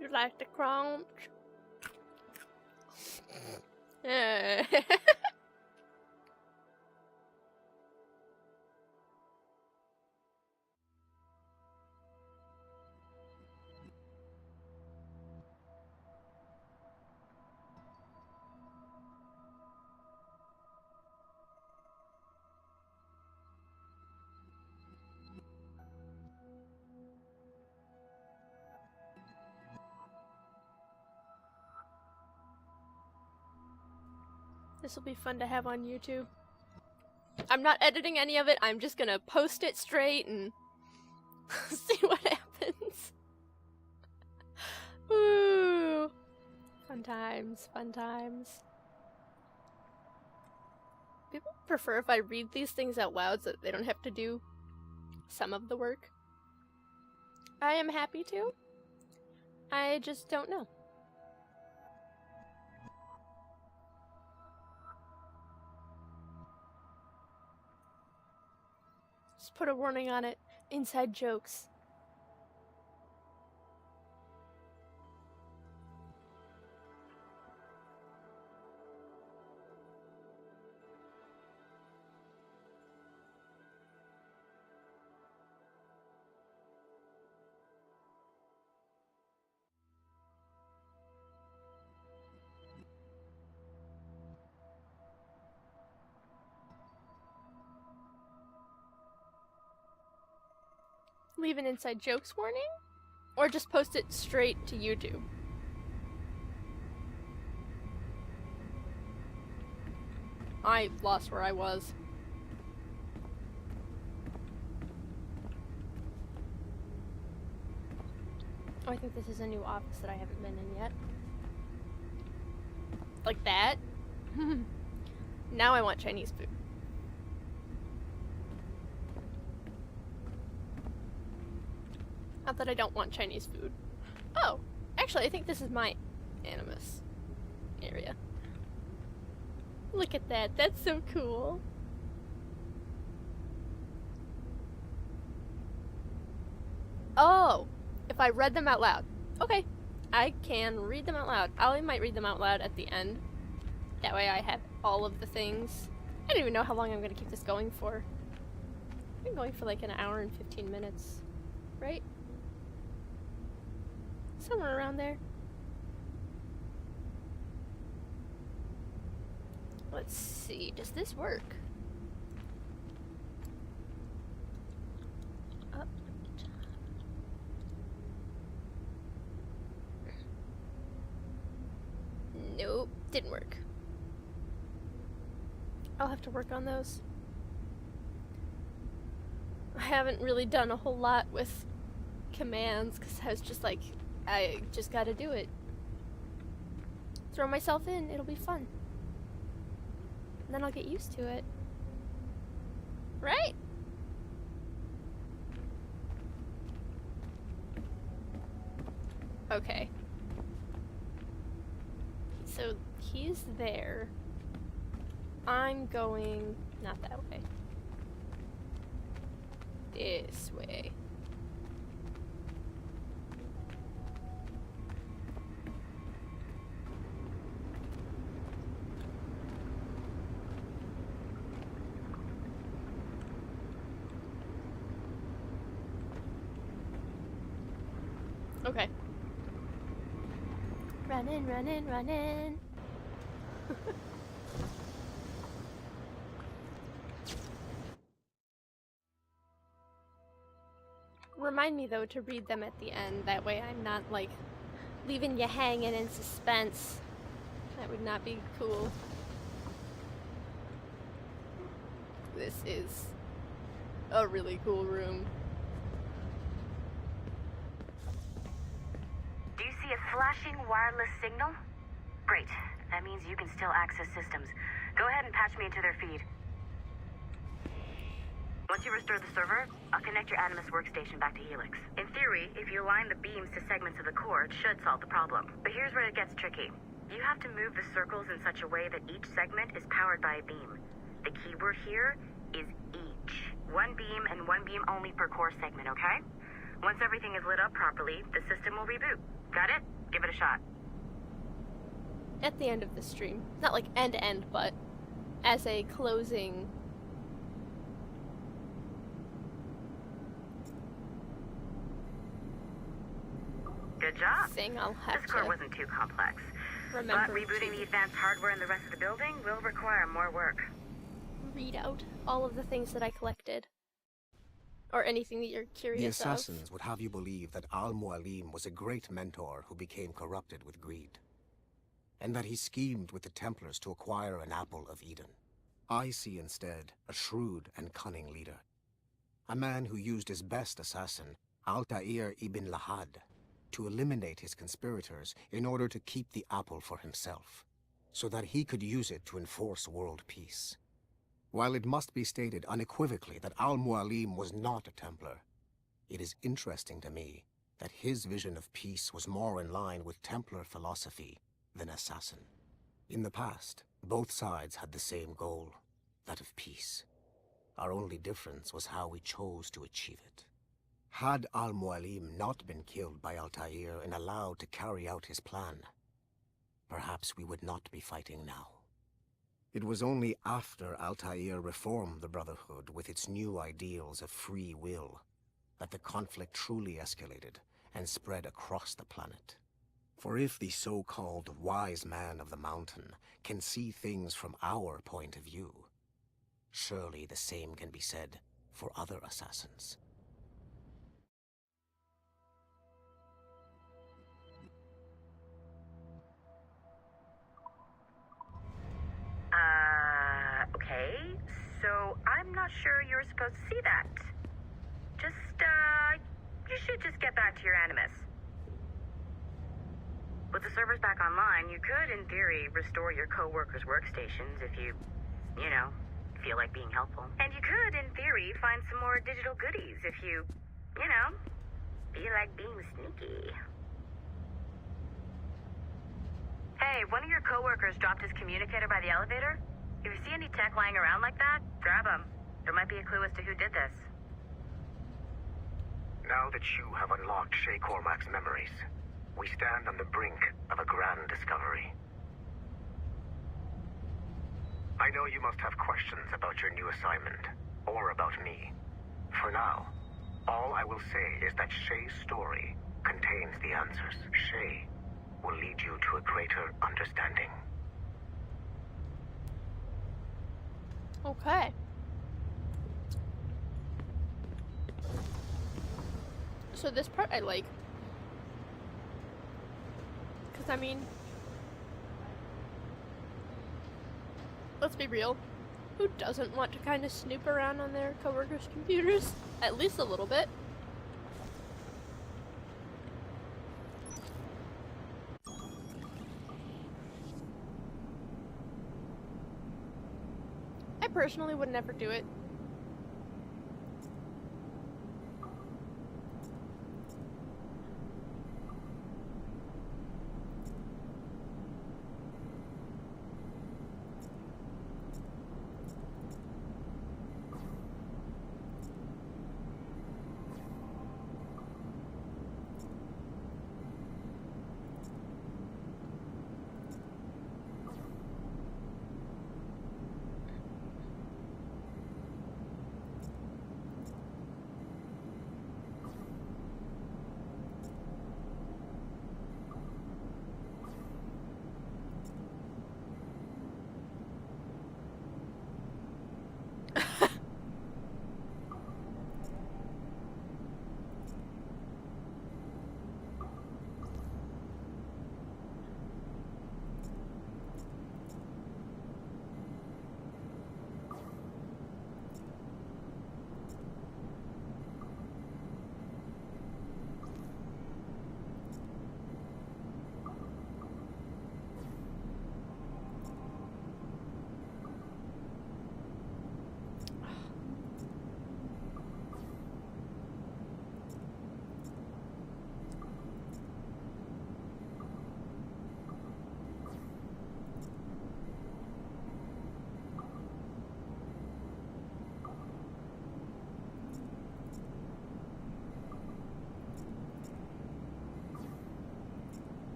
S1: You like the crunch? This will be fun to have on YouTube. I'm not editing any of it, I'm just gonna post it straight and see what happens. Woo! Fun times, fun times. People prefer if I read these things out loud so that they don't have to do some of the work. I am happy to. I just don't know. Just put a warning on it. Inside jokes. Leave an inside jokes warning? Or just post it straight to YouTube? I lost where I was. Oh, I think this is a new office that I haven't been in yet. Like that? Now I want Chinese food. Not that I don't want Chinese food. Oh, actually, I think this is my Animus area. Look at that. That's so cool. Oh, if I read them out loud. Okay, I can read them out loud. I might read them out loud at the end. That way I have all of the things. I don't even know how long I'm going to keep this going for. I've been going for like an hour and 15 minutes, right? Somewhere around there. Let's see, does this work? Up. Nope, didn't work. I'll have to work on those. I haven't really done a whole lot with commands because I was just like, I just gotta do it. Throw myself in, it'll be fun. And then I'll get used to it. Right? Okay. So he's there. I'm going not that way. This way. Okay. Running, running, running. Remind me though to read them at the end, that way I'm not like leaving you hanging in suspense. That would not be cool. This is a really cool room.
S8: Do you see a flashing wireless signal? Great. That means you can still access systems. Go ahead and patch me into their feed. Once you restore the server, I'll connect your Animus workstation back to Helix. In theory, if you align the beams to segments of the core, it should solve the problem. But here's where it gets tricky. You have to move the circles in such a way that each segment is powered by a beam. The keyword here is each. One beam and one beam only per core segment, okay? Once everything is lit up properly, the system will reboot. Got it? Give it a shot.
S1: At the end of the stream. Not like end to end, but as a closing.
S8: Good job.
S1: Thing I'll have
S8: This core
S1: to
S8: wasn't too complex.
S1: remember
S8: But rebooting
S1: to
S8: the advanced hardware in the rest of the building will require more work.
S1: read out all of the things that I collected. Or anything that you're
S11: The
S1: curious of.
S11: assassins would have you believe that Al-Mualim was a great mentor who became corrupted with greed, and that he schemed with the Templars to acquire an apple of Eden. I see instead a shrewd and cunning leader, a man who used his best assassin, Altair ibn Lahad, to eliminate his conspirators in order to keep the apple for himself, so that he could use it to enforce world peace. While it must be stated unequivocally that Al-Mualim was not a Templar, it is interesting to me that his vision of peace was more in line with Templar philosophy than assassin. In the past, both sides had the same goal, that of peace. Our only difference was how we chose to achieve it. Had Al-Mualim not been killed by Altair and allowed to carry out his plan, perhaps we would not be fighting now. It was only after Altair reformed the Brotherhood with its new ideals of free will that the conflict truly escalated and spread across the planet. For if the so-called wise man of the mountain can see things from our point of view, surely the same can be said for other assassins.
S8: Okay, so I'm not sure you're supposed to see that. You should just get back to your Animus. With the servers back online, you could, in theory, restore your co-workers' workstations if you feel like being helpful. And you could, in theory, find some more digital goodies if you feel like being sneaky. Hey, one of your co-workers dropped his communicator by the elevator. If you see any tech lying around like that, grab them. There might be a clue as to who did this.
S10: Now that you have unlocked Shay Cormac's memories, we stand on the brink of a grand discovery. I know you must have questions about your new assignment, or about me. For now, all I will say is that Shay's story contains the answers. Shay will lead you to a greater understanding.
S1: Okay. So this part I like. Because, I mean, let's be real. Who doesn't want to kind of snoop around on their coworkers' computers? At least a little bit. I personally would never do it.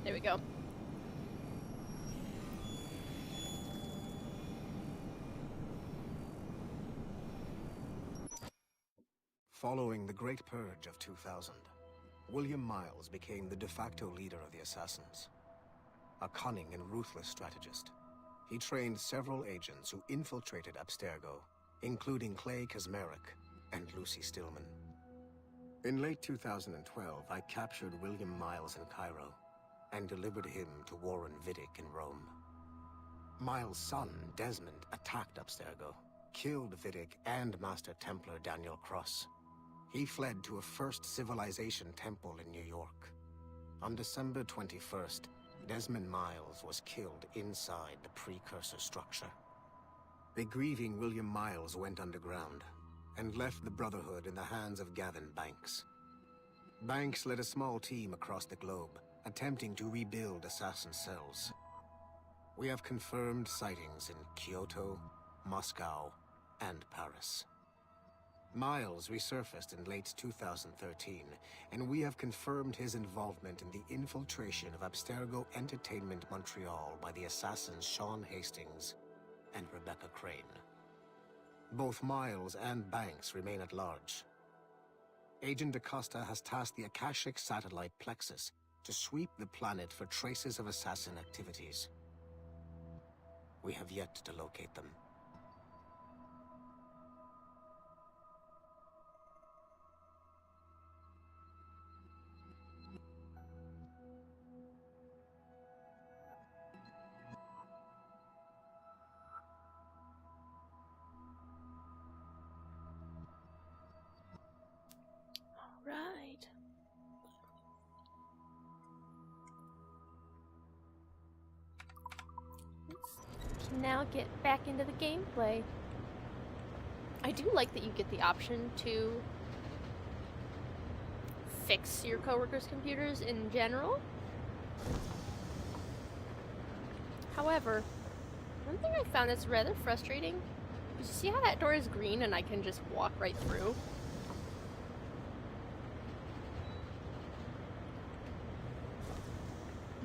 S1: There we go.
S11: Following the Great Purge of 2000, William Miles became the de facto leader of the Assassins. A cunning and ruthless strategist, he trained several agents who infiltrated Abstergo, including Clay Kazmarek and Lucy Stillman. In late 2012, I captured William Miles in Cairo and delivered him to Warren Vidic in Rome. Miles' son, Desmond, attacked Abstergo, killed Vidic and Master Templar Daniel Cross. He fled to a First Civilization temple in New York. On December 21st, Desmond Miles was killed inside the precursor structure. The grieving William Miles went underground and left the Brotherhood in the hands of Gavin Banks. Banks led a small team across the globe, attempting to rebuild assassin cells. We have confirmed sightings in Kyoto, Moscow, and Paris. Miles resurfaced in late 2013, and we have confirmed his involvement in the infiltration of Abstergo Entertainment Montreal by the assassins Sean Hastings and Rebecca Crane. Both Miles and Banks remain at large. Agent DaCosta has tasked the Akashic satellite Plexus to sweep the planet for traces of assassin activities. We have yet to locate them.
S1: Right. Let's now get back into the gameplay. I do like that you get the option to fix your coworkers' computers in general. However, one thing I found that's rather frustrating is you see how that door is green and I can just walk right through?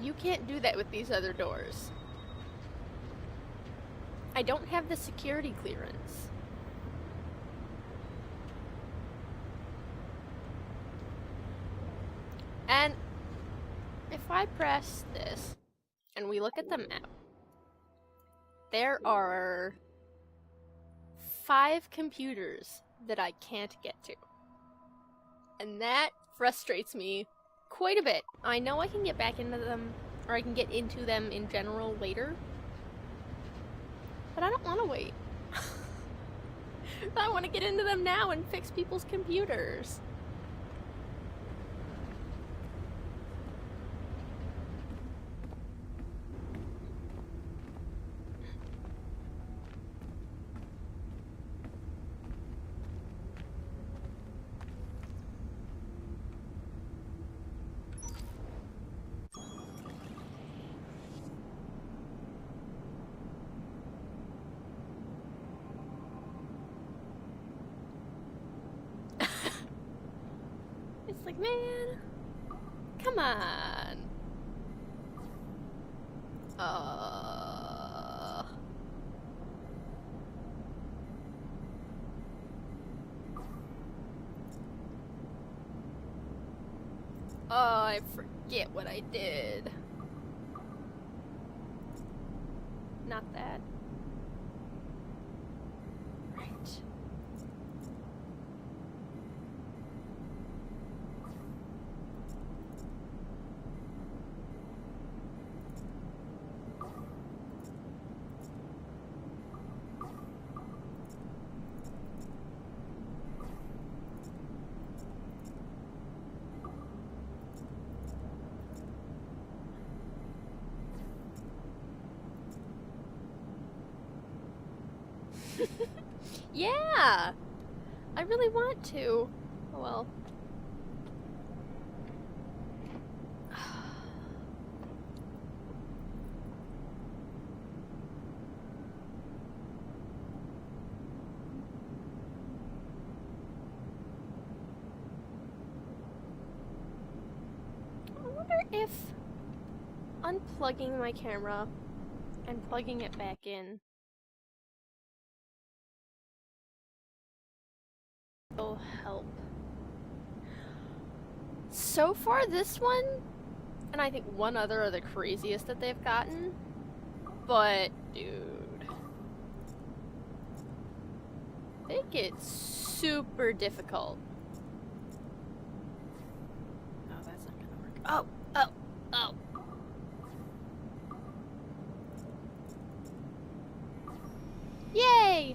S1: You can't do that with these other doors. I don't have the security clearance. I press this and we look at the map, there are 5 computers that I can't get to. And that frustrates me quite a bit. I know I can get back into them, or I can get into them in general later, but I don't want to wait. I want to get into them now and fix people's computers. It's like, man, come on. Oh, I forget what I did. Not that. Right. Yeah! I really want to. Oh well. I wonder if unplugging my camera and plugging it back in will help. So far, this one, and I think one other, are the craziest that they've gotten. But, dude, they get super difficult. Oh, that's not gonna work. Oh, oh, oh. Yay!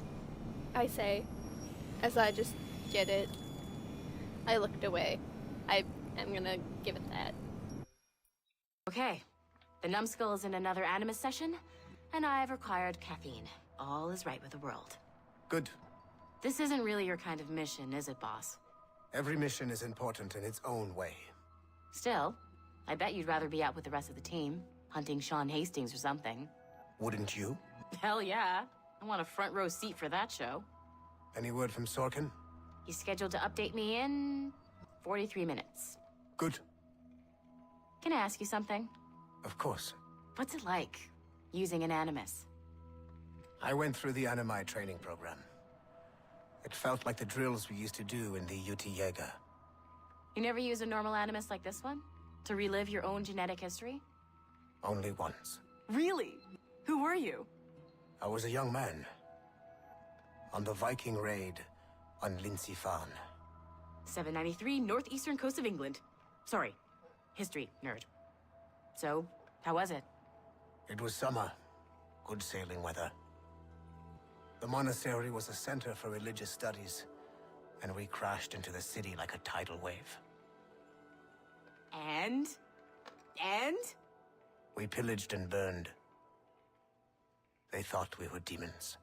S1: I say, as I just get it. I looked away. I am gonna give it that.
S7: Okay. The numbskull is in another Animus session, and I've required caffeine. All is right with the world.
S11: Good.
S7: This isn't really your kind of mission, is it, boss?
S11: Every mission is important in its own way.
S7: Still, I bet you'd rather be out with the rest of the team, hunting Sean Hastings or something.
S11: Wouldn't you?
S7: Hell yeah. I want a front row seat for that show.
S11: Any word from Sorkin?
S7: He's scheduled to update me in 43 minutes.
S11: Good.
S7: Can I ask you something?
S11: Of course.
S7: What's it like, using an Animus?
S11: I went through the Animi training program. It felt like the drills we used to do in the UT Jaeger.
S7: You never use a normal Animus like this one? To relive your own genetic history?
S11: Only once.
S7: Really? Who were you?
S11: I was a young man. On the Viking raid on Lindsey Farn.
S7: 793, northeastern coast of England. Sorry, history nerd. So, how was it?
S11: It was summer. Good sailing weather. The monastery was a center for religious studies, and we crashed into the city like a tidal wave.
S7: And?
S11: We pillaged and burned. They thought we were demons.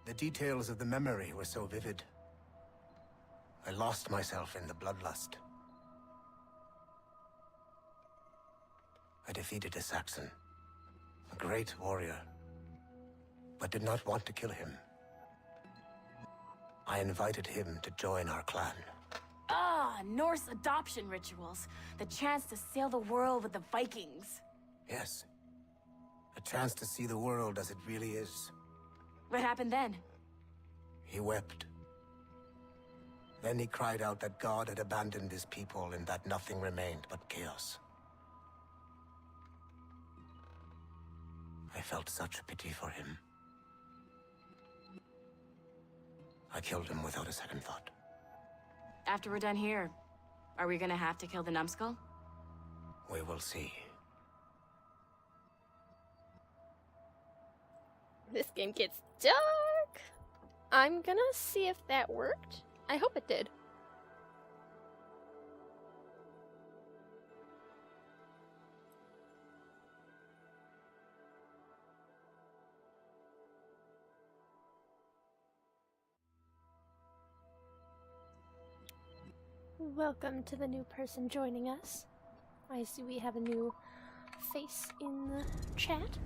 S11: The details of the memory were so vivid. I lost myself in the bloodlust. I defeated a Saxon, a great warrior, but did not want to kill him. I invited him to join our clan.
S7: Ah, Norse adoption rituals. The chance to sail the world with the Vikings.
S11: Yes. A chance to see the world as it really is.
S7: What happened then?
S11: He wept. Then he cried out that God had abandoned his people and that nothing remained but chaos. I felt such pity for him. I killed him without a second thought.
S7: After we're done here, are we gonna have to kill the numbskull?
S11: We will see.
S1: This game gets dark. I'm gonna see if that worked. I hope it did. Welcome to the new person joining us. I see we have a new face in the chat.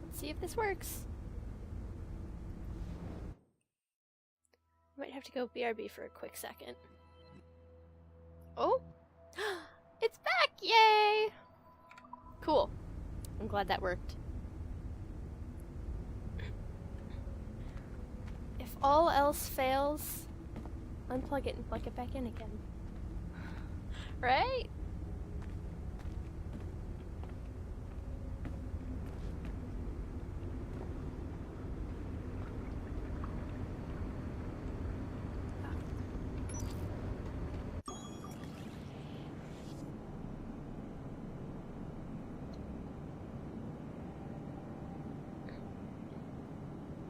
S1: Let's see if this works. Might have to go BRB for a quick second. Oh! It's back! Yay! Cool. I'm glad that worked. If all else fails, unplug it and plug it back in again. Right?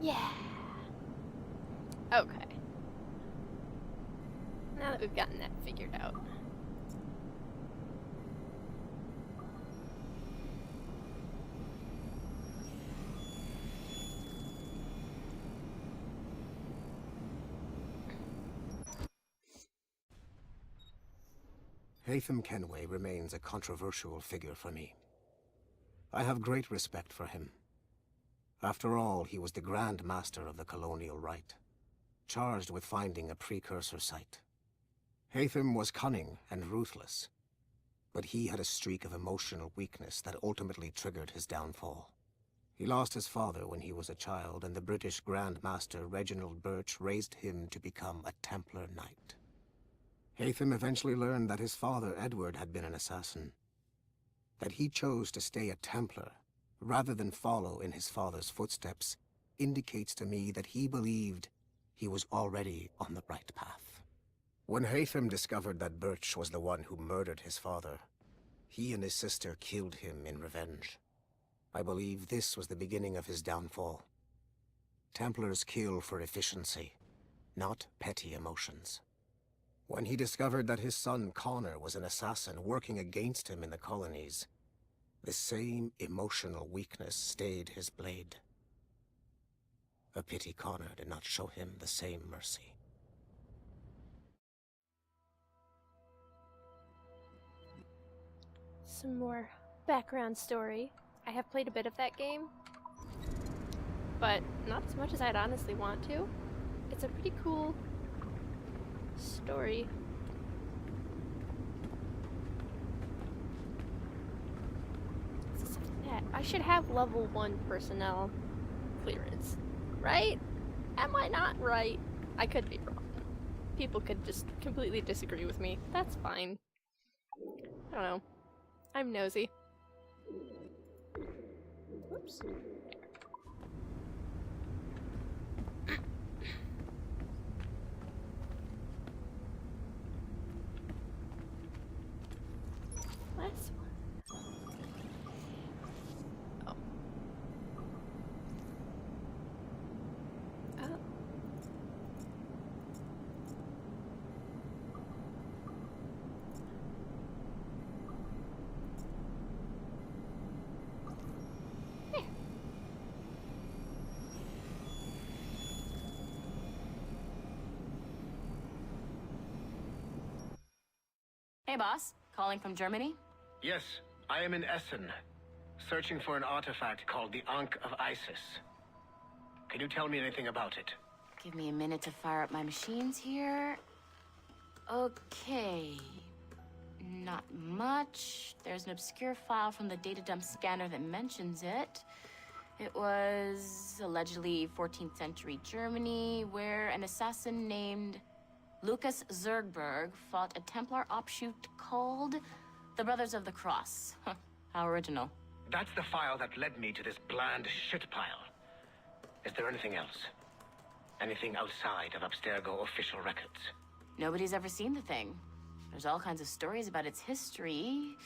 S1: Yeah. Okay. Now that we've gotten that figured out.
S11: Haytham Kenway remains a controversial figure for me. I have great respect for him. After all, he was the Grand Master of the Colonial Rite, charged with finding a precursor site. Haytham was cunning and ruthless, but he had a streak of emotional weakness that ultimately triggered his downfall. He lost his father when he was a child, and the British Grand Master Reginald Birch raised him to become a Templar Knight. Haytham eventually learned that his father Edward had been an assassin. That he chose to stay a Templar rather than follow in his father's footsteps indicates to me that he believed he was already on the right path. When Haytham discovered that Birch was the one who murdered his father, he and his sister killed him in revenge. I believe this was the beginning of his downfall. Templars kill for efficiency, not petty emotions. When he discovered that his son Connor was an assassin working against him in the colonies, the same emotional weakness stayed his blade. A pity Connor did not show him the same mercy.
S1: Some more background story. I have played a bit of that game, but not as much as I'd honestly want to. It's a pretty cool story. I should have level 1 personnel clearance, right? Am I not right? I could be wrong. People could just completely disagree with me. That's fine. I don't know. I'm nosy. Whoops. Last one. Oh. Oh. There.
S7: Hey, boss. Calling from Germany?
S10: Yes, I am in Essen, searching for an artifact called the Ankh of Isis. Can you tell me anything about it?
S7: Give me a minute to fire up my machines here. Okay. Not much. There's an obscure file from the data dump scanner that mentions it. It was allegedly 14th century Germany, where an assassin named Lucas Zergberg fought a Templar offshoot called the Brothers of the Cross. Huh, how original.
S11: That's the file that led me to this bland shit pile. Is there anything else? Anything outside of Abstergo official records?
S7: Nobody's ever seen the thing. There's all kinds of stories about its history.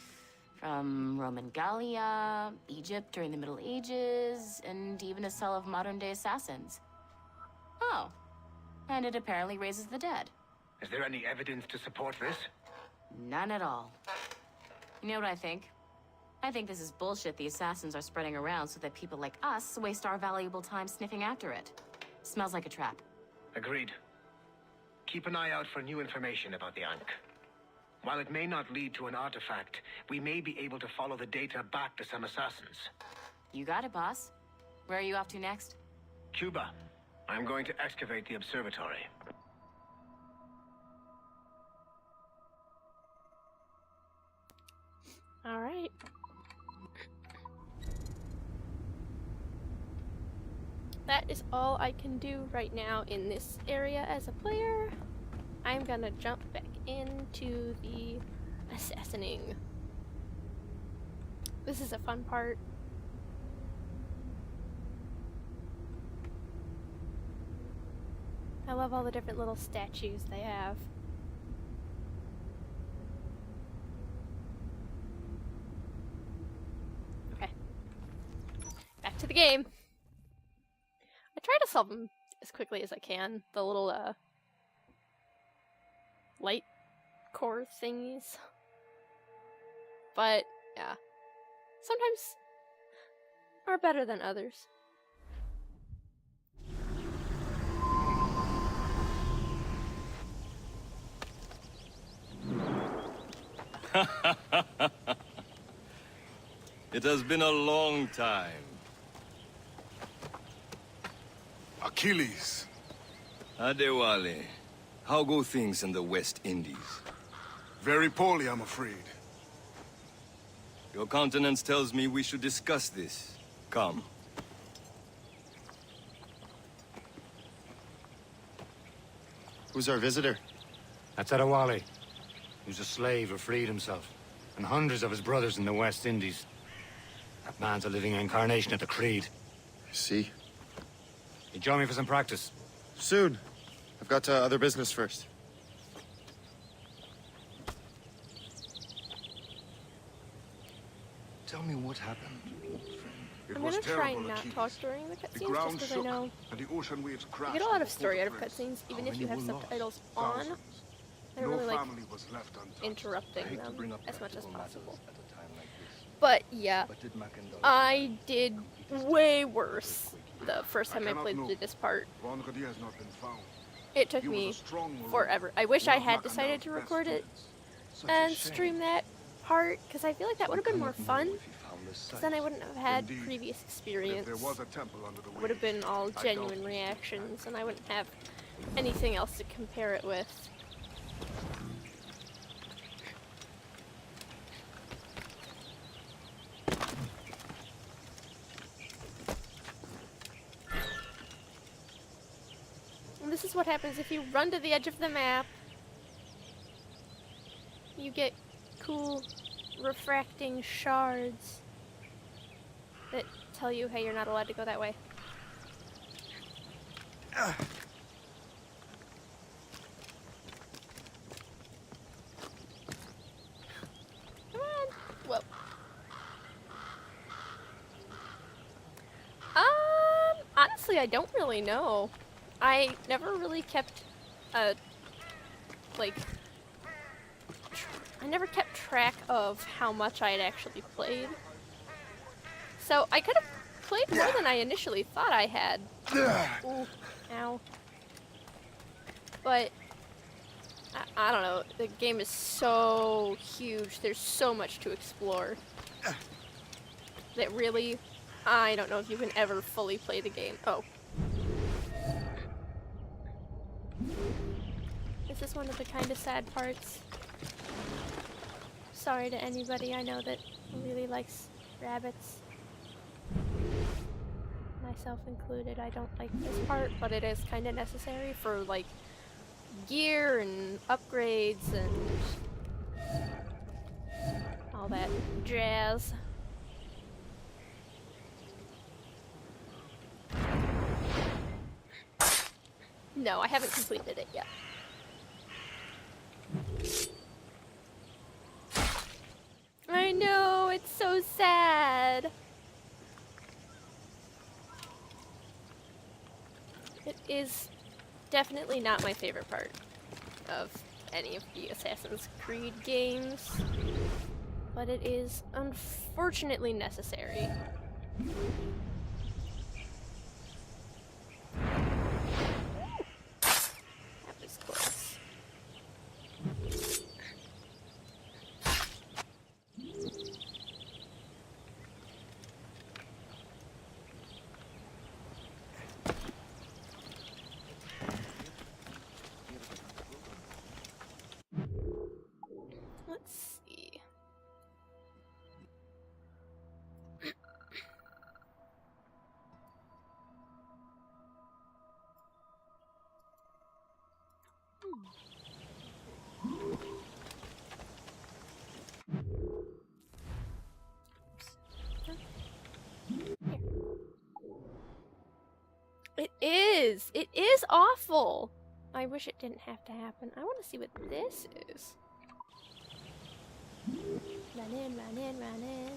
S7: From Roman Gallia, Egypt during the Middle Ages, and even a cell of modern-day assassins. Oh. And it apparently raises the dead.
S11: Is there any evidence to support this?
S7: None at all. You know what I think? I think this is bullshit the assassins are spreading around so that people like us waste our valuable time sniffing after it. Smells like a trap.
S11: Agreed. Keep an eye out for new information about the Ankh. While it may not lead to an artifact, we may be able to follow the data back to some assassins.
S7: You got it, boss. Where are you off to next?
S11: Cuba. I'm going to excavate the observatory.
S1: All right. That is all I can do right now in this area as a player. I'm gonna jump back into the assassinating. This is a fun part. I love all the different little statues they have. Okay. Back to the game. I try to solve them as quickly as I can. The little, light core thingies. But, yeah. Sometimes are better than others.
S12: It has been a long time.
S6: Achilles.
S12: Adewale, how go things in the West Indies?
S6: Very poorly, I'm afraid.
S12: Your countenance tells me we should discuss this. Come.
S13: Who's our visitor?
S5: That's Adewale. He was a slave who freed himself, and hundreds of his brothers in the West Indies. That man's a living incarnation of the Creed.
S13: I see.
S5: You join me for some practice?
S13: Soon. I've got other business first.
S6: Tell me what happened, old friend.
S1: I'm gonna try and not talk during the cutscenes just because I know
S6: and the ocean waves crashed.
S1: you get a lot of story out of cutscenes, even if you have subtitles on. I really like interrupting them as much as possible. But yeah, I did way worse the first time I played through this part. It took me forever. I wish I had decided to record it and stream that part, because I feel like that would have been more fun. Because then I wouldn't have had previous experience. It would have been all genuine reactions, and I wouldn't have anything else to compare it with. And this is what happens if you run to the edge of the map. You get cool refracting shards that tell you, hey, you're not allowed to go that way. Come on. Whoa. Honestly, I don't really know. I never really kept I never kept track of how much I had actually played. So I could have played more than I initially thought I had. Ooh, ow. But I don't know, the game is so huge, there's so much to explore. That really, I don't know if you can ever fully play the game. Oh. This is one of the kind of sad parts. Sorry to anybody I know that really likes rabbits. Myself included, I don't like this part, but it is kind of necessary for, like, gear and upgrades and all that jazz. No, I haven't completed it yet. I know, it's so sad. It is definitely not my favorite part of any of the Assassin's Creed games, but it is unfortunately necessary. That was close. Let's see. It is! It is awful! I wish it didn't have to happen. I want to see what this is. Run in, run in, run in.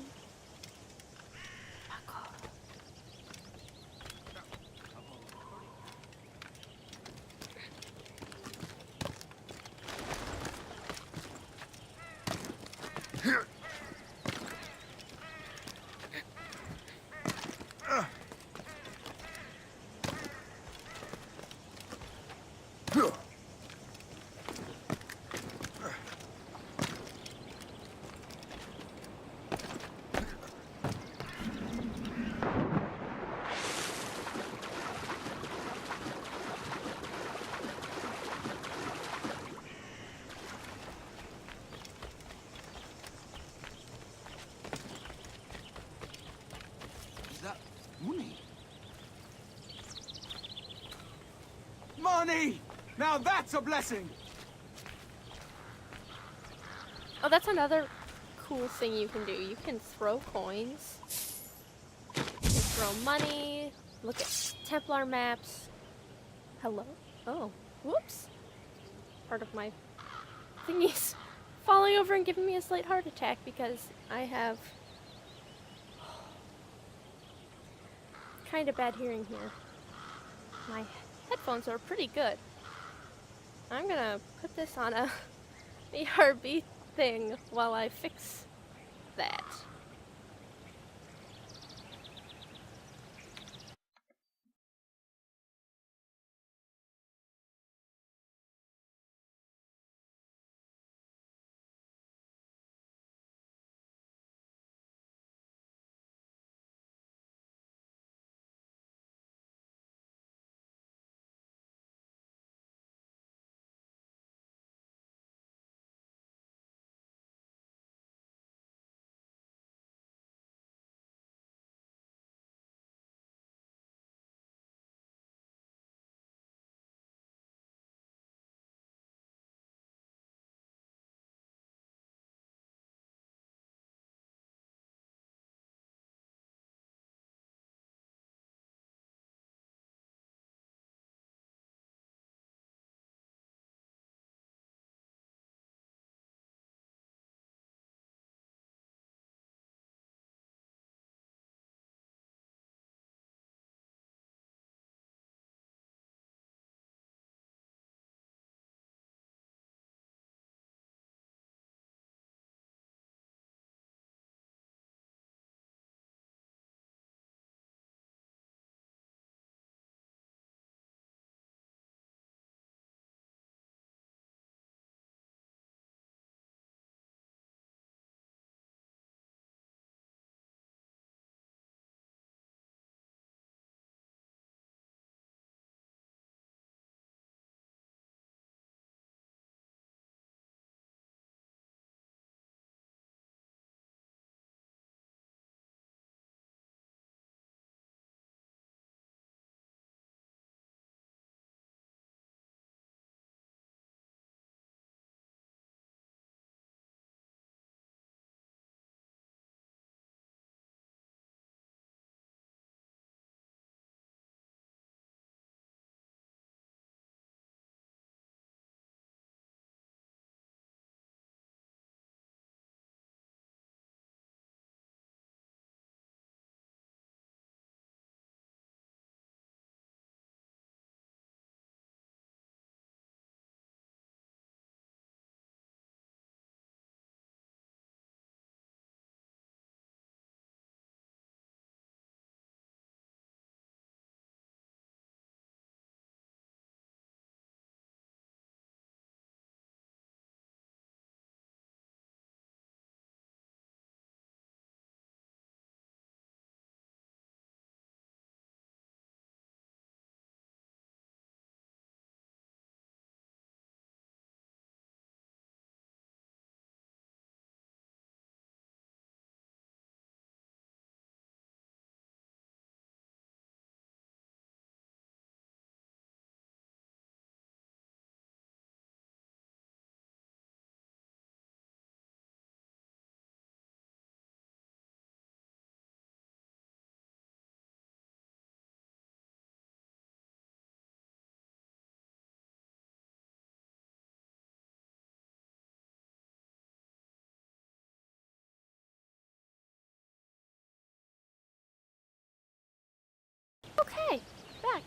S6: Money! Now that's a blessing!
S1: Oh, that's another cool thing you can do. You can throw coins. You can throw money. Look at Templar maps. Hello? Oh, whoops. Part of my thingy's falling over and giving me a slight heart attack because I have kind of bad hearing here. My headphones are pretty good. I'm gonna put this on a BRB thing while I fix that.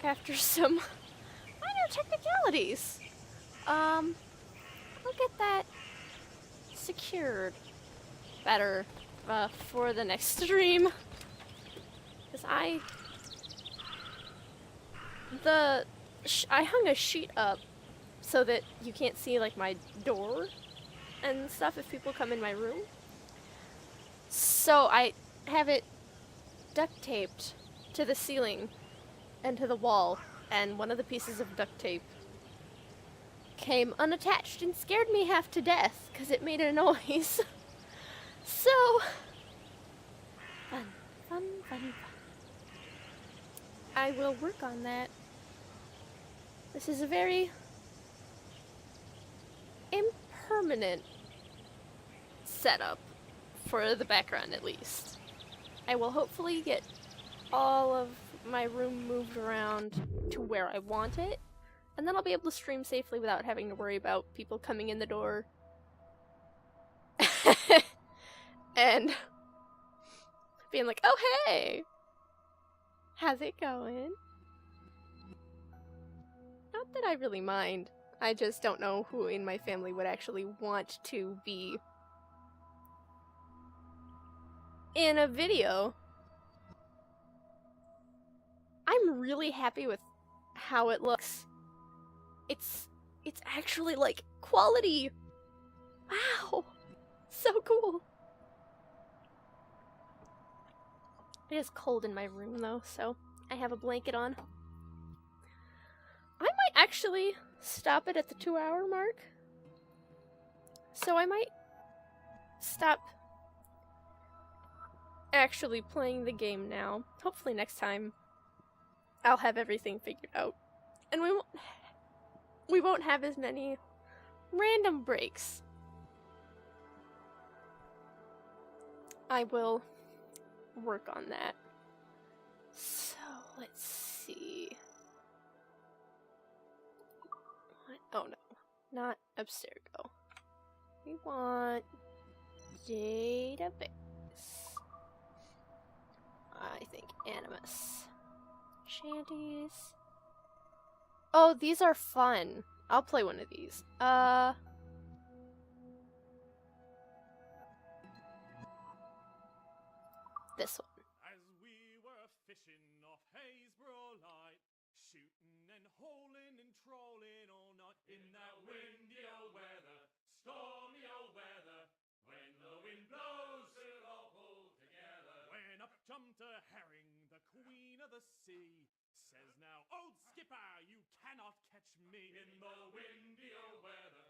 S1: after some minor technicalities. I'll get that secured better for the next stream. Because I hung a sheet up so that you can't see like my door and stuff if people come in my room. So I have it duct taped to the ceiling and to the wall, and one of the pieces of duct tape came unattached and scared me half to death because it made a noise. So fun. I will work on that. This is a very impermanent setup for the background, at least. I will hopefully get all of my room moved around to where I want it, and then I'll be able to stream safely without having to worry about people coming in the door and being like, oh hey, how's it going? Not that I really mind. I just don't know who in my family would actually want to be in a video. I'm really happy with how it looks. It's actually like quality. Wow. So cool. It is cold in my room though, so I have a blanket on. I might actually stop it at the 2-hour mark. So I might stop actually playing the game now. Hopefully next time I'll have everything figured out. And we won't have as many random breaks. I will work on that. So, let's see. What? Oh no, not Abstergo. We want database. I think Animus. Shanties. Oh, these are fun. I'll play one of these. This one.
S6: As we were fishing off Haysborough Light, shooting and holing and trolling all night in that windy old weather, stormy old weather, when the wind blows we'll all pull together. When up jumped a herring, the queen of the sea, says now, old skipper, you cannot catch me in the windy old weather,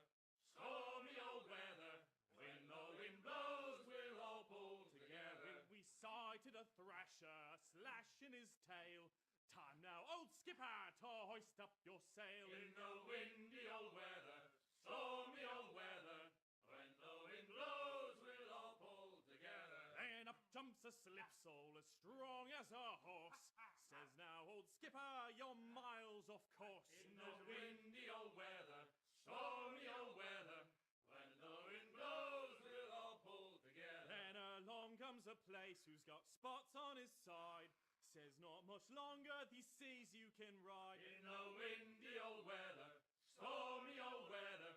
S6: stormy old weather, when the wind blows we'll all pull together. We sighted a thrasher slashing his tail. Time now, old skipper, to hoist up your sail in the windy old weather, stormy old weather, when the wind blows we'll all pull together. Then up jumps a slipsole as strong as a horse, says now, old skipper, you're miles off course in the windy old weather, stormy old weather, when the wind blows we'll all pull together. Then along comes a place who's got spots on his side, says not much longer these seas you can ride in the windy old weather, stormy old weather,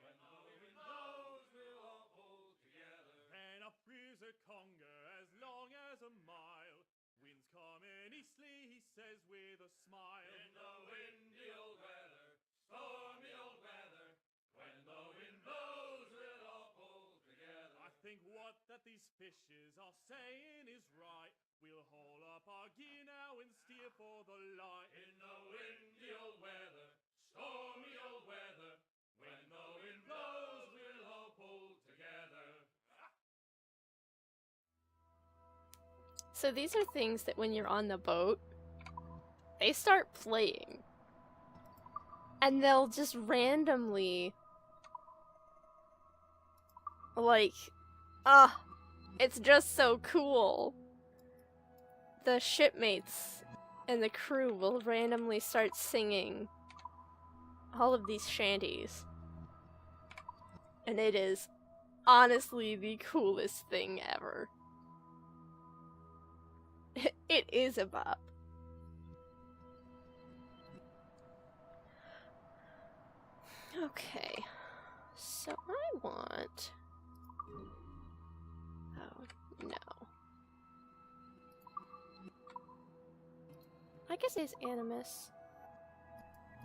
S6: when the wind blows we'll all pull together. Then up rears a conger as long as a mile, wind's coming eastly, he says with a smile, in the windy old weather, stormy old weather, when the wind blows we'll all pull together. I think what that these fishes are saying is right, we'll haul up our gear now and steer for the light, in the windy old weather, stormy old weather, when the wind blows we'll all pull together.
S1: So these are things that when you're on the boat, they start playing. And they'll just randomly, like, it's just so cool. The shipmates and the crew will randomly start singing all of these shanties. And it is honestly the coolest thing ever. It is a bop. Okay. So I want... Oh, no. I guess it's Animus.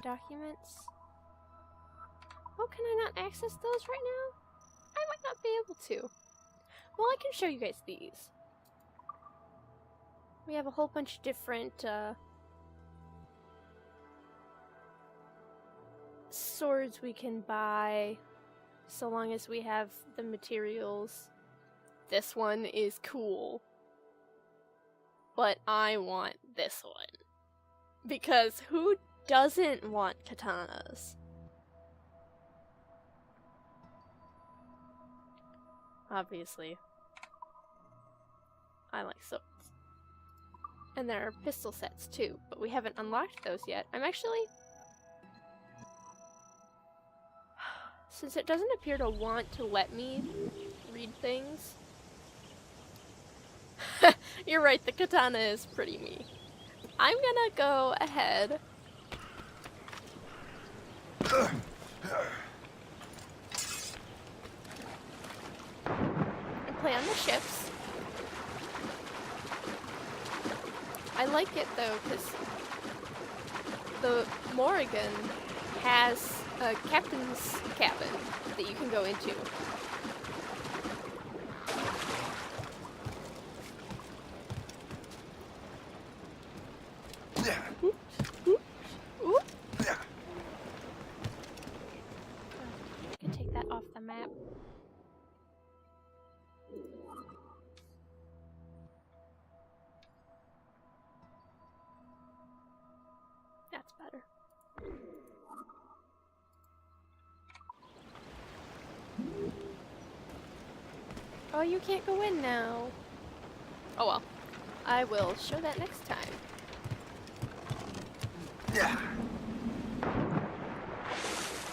S1: Documents. Oh, can I not access those right now? I might not be able to. Well, I can show you guys these. We have a whole bunch of different, swords we can buy, so long as we have the materials. This one is cool. But I want this one. Because who doesn't want katanas? Obviously. I like swords. And there are pistol sets too, but we haven't unlocked those yet. I'm actually... Since it doesn't appear to want to let me read things... You're right, the katana is pretty me. I'm gonna go ahead... and play on the ships. I like it though, because the Morrigan has a captain's cabin that you can go into. Oops. Oops. Oops. I can take that off the map. That's better. Oh, you can't go in now. Oh well. I will show that next time.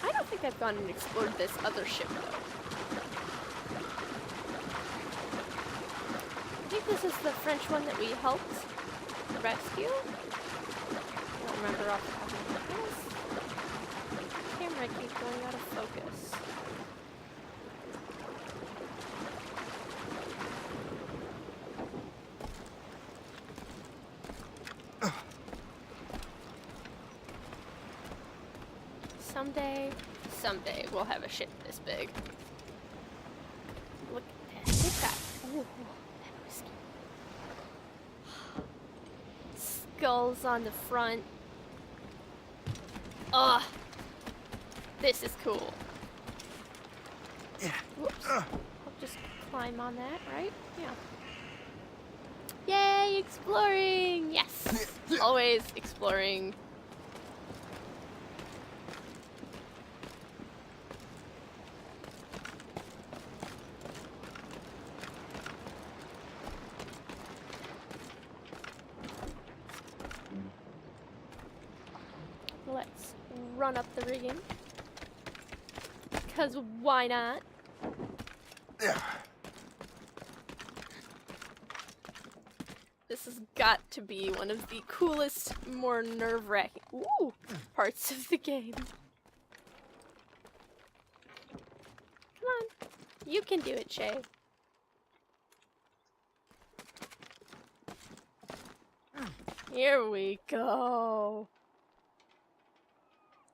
S1: I don't think I've gone and explored this other ship though. I think this is the French one that we helped rescue? I don't remember off the top of my head. The camera keeps going out of focus. Someday we'll have a ship this big. Look at that. Look at that. Ooh, that whiskey. Skulls on the front. Ugh. This is cool. Whoops. I'll just climb on that, right? Yeah. Yay, exploring! Yes! Always exploring. Let's run up the rigging. Because why not? This has got to be one of the coolest, more nerve-wracking parts of the game. Come on. You can do it, Shay. Here we go.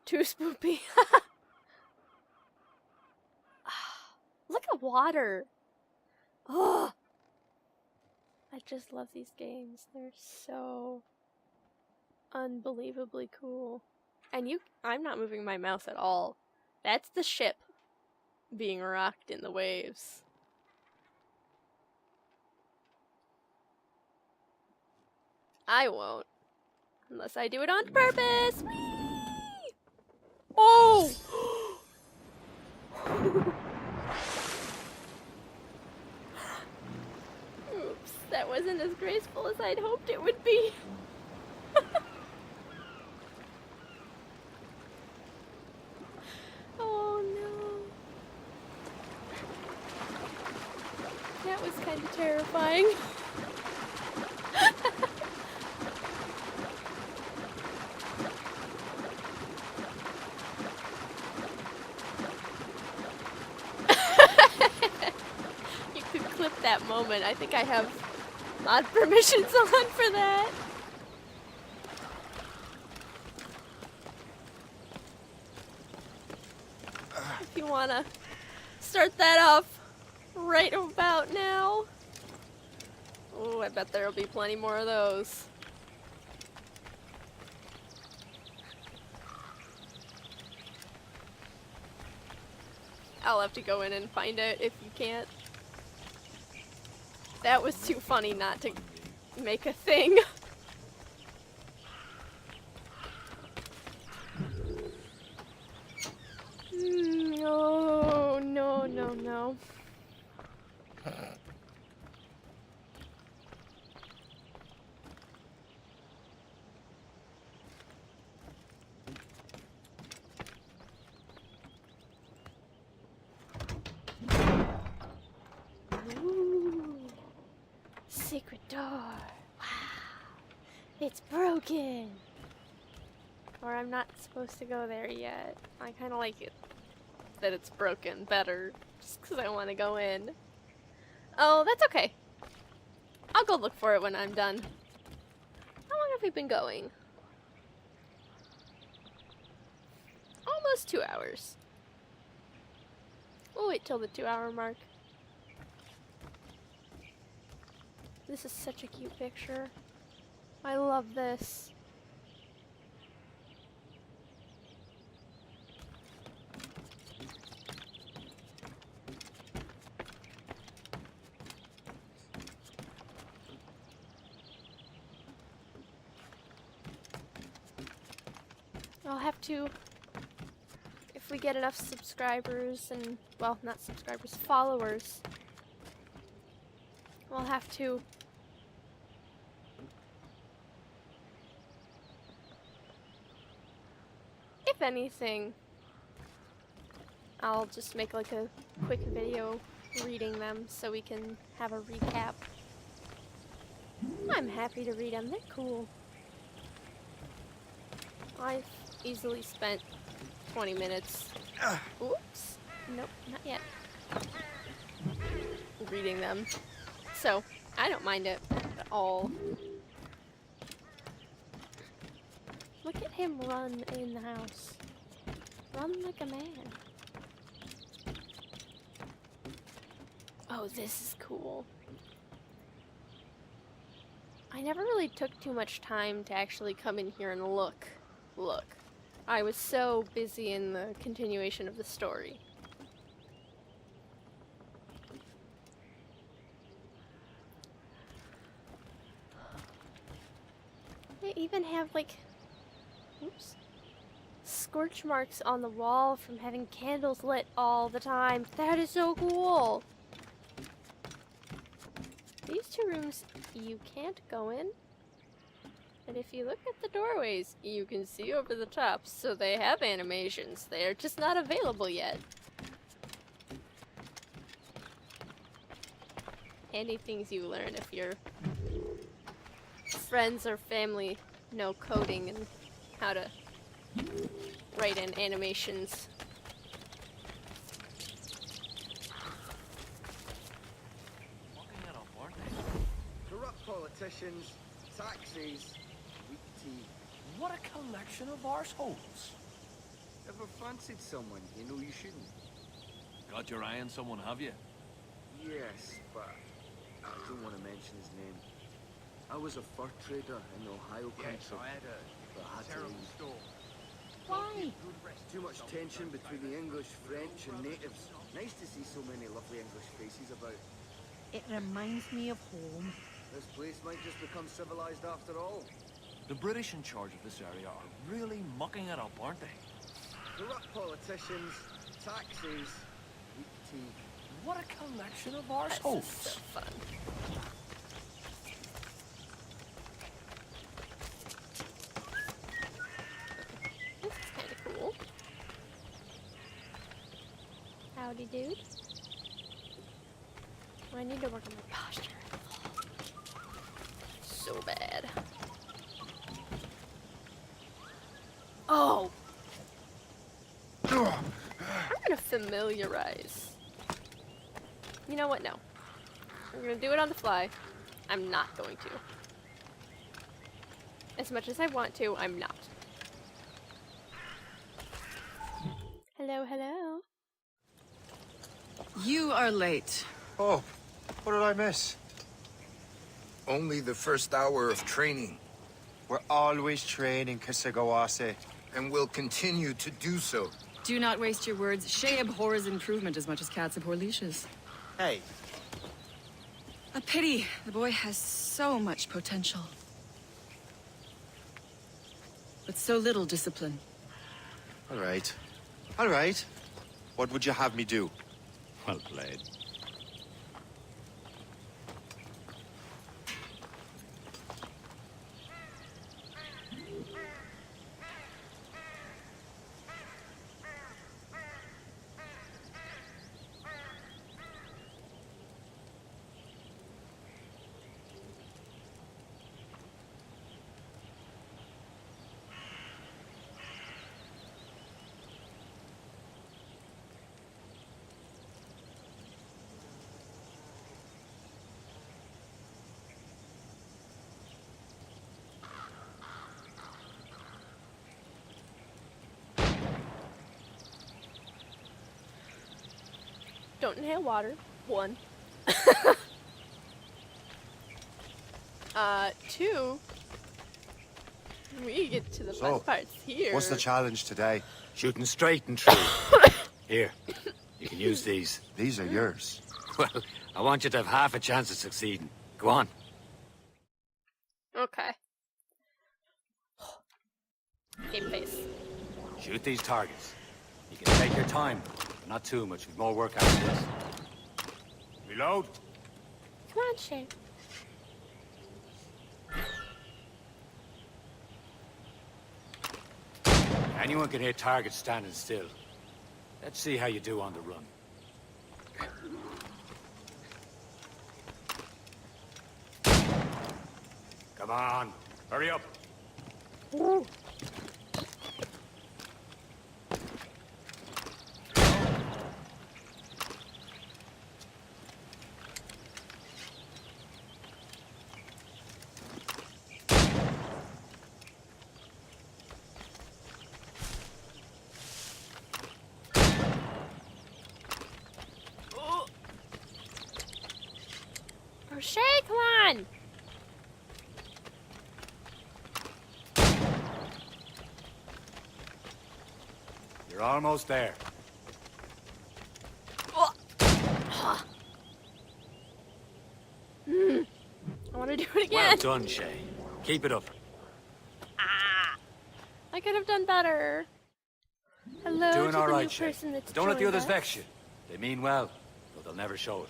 S1: Too spoopy. Look at water. Oh, I just love these games. They're so unbelievably cool. And I'm not moving my mouse at all. That's the ship being rocked in the waves. I won't. Unless I do it on purpose. Whee! Oh! Oops, that wasn't as graceful as I'd hoped it would be. Oh no. That was kind of terrifying. that moment. I think I have mod permissions on for that. If you wanna start that off right about now. Oh, I bet there'll be plenty more of those. I'll have to go in and find it if you can't. That was too funny not to make a thing. No, no, no, no. Ooh. Secret door. Wow. It's broken. Or I'm not supposed to go there yet. I kind of like it that it's broken better, just because I want to go in. Oh, that's okay. I'll go look for it when I'm done. How long have we been going? Almost 2 hours. We'll wait till the 2-hour mark. This is such a cute picture. I love this. I'll have to, if we get enough subscribers and, well, not subscribers, followers, we'll have to if anything, I'll just make like a quick video reading them so we can have a recap. I'm happy to read them, they're cool. I've easily spent 20 minutes. Oops. Nope, not yet. Reading them. So, I don't mind it at all. Look at him run in the house. Run like a man. Oh, this is cool. I never really took too much time to actually come in here and look. I was so busy in the continuation of the story. They even have like, oops, scorch marks on the wall from having candles lit all the time. That is so cool. These two rooms you can't go in. And if you look at the doorways, you can see over the tops, so they have animations. They are just not available yet. Handy things you learn if your friends or family know coding and how to write in animations.
S14: Corrupt politicians, taxis.
S15: What a collection of arseholes.
S14: Ever fancied someone you know you shouldn't?
S15: Got your eye on someone, have you?
S14: Yes, but I don't want to mention his name. I was a fur trader in the Ohio country.
S15: Yes, I had a
S14: terrible
S15: storm.
S14: Why? Too much tension between the English, French, and natives. Nice to see so many lovely English faces about.
S16: It reminds me of home.
S14: This place might just become civilized after all.
S15: The British in charge of this area are really mucking it up, aren't they?
S14: Corrupt politicians, taxis, weak tea.
S15: What a collection of arseholes.
S1: This is so fun. This is kind of cool. Howdy, dude. I need to work on my posture. So bad. Oh! I'm gonna familiarize. You know what? No. I'm gonna do it on the fly. I'm not going to. As much as I want to, I'm not. Hello, hello.
S17: You are late.
S2: Oh, what did I miss?
S12: Only the first hour of training.
S2: We're always training, Kisagawase.
S12: And will continue to do so.
S17: Do not waste your words. Shay abhors improvement as much as cats abhor leashes.
S2: Hey.
S17: A pity. The boy has so much potential. But so little discipline.
S13: All right. All right. What would you have me do?
S5: Well played.
S1: Don't inhale water. 1. 2. We get to the fun parts here.
S2: What's the challenge today?
S5: Shooting straight and true. Here, you can use these.
S2: These are yours.
S5: Well, I want you to have half a chance of succeeding. Go on.
S1: Okay. Game face.
S5: Shoot these targets. You can take your time, but not too much. We've more work after this. Reload.
S1: Come on, Shay.
S5: Anyone can hit targets standing still. Let's see how you do on the run. Come on, hurry up.
S1: Ooh. Shay, come on!
S5: You're almost there.
S1: Oh. I want to do it again.
S5: Well done, Shay. Keep it up.
S1: I could have done better. Hello
S5: Doing
S1: to
S5: all
S1: the
S5: right,
S1: new
S5: Shay.
S1: person that's
S5: Don't let the
S1: joined
S5: others
S1: us.
S5: vex you. They mean well, though they'll never show it.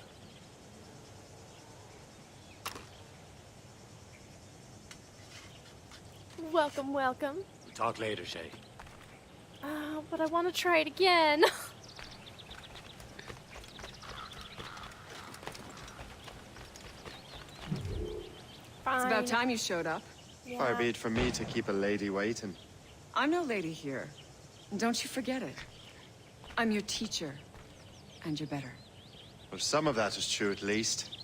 S1: Welcome, welcome.
S5: We'll talk later, Shay.
S1: But I want to try it again. Fine.
S17: It's about time you showed up.
S1: Yeah.
S13: Far be it from me to keep a lady waiting.
S17: I'm no lady here. And don't you forget it. I'm your teacher. And you're better.
S13: Well, some of that is true at least.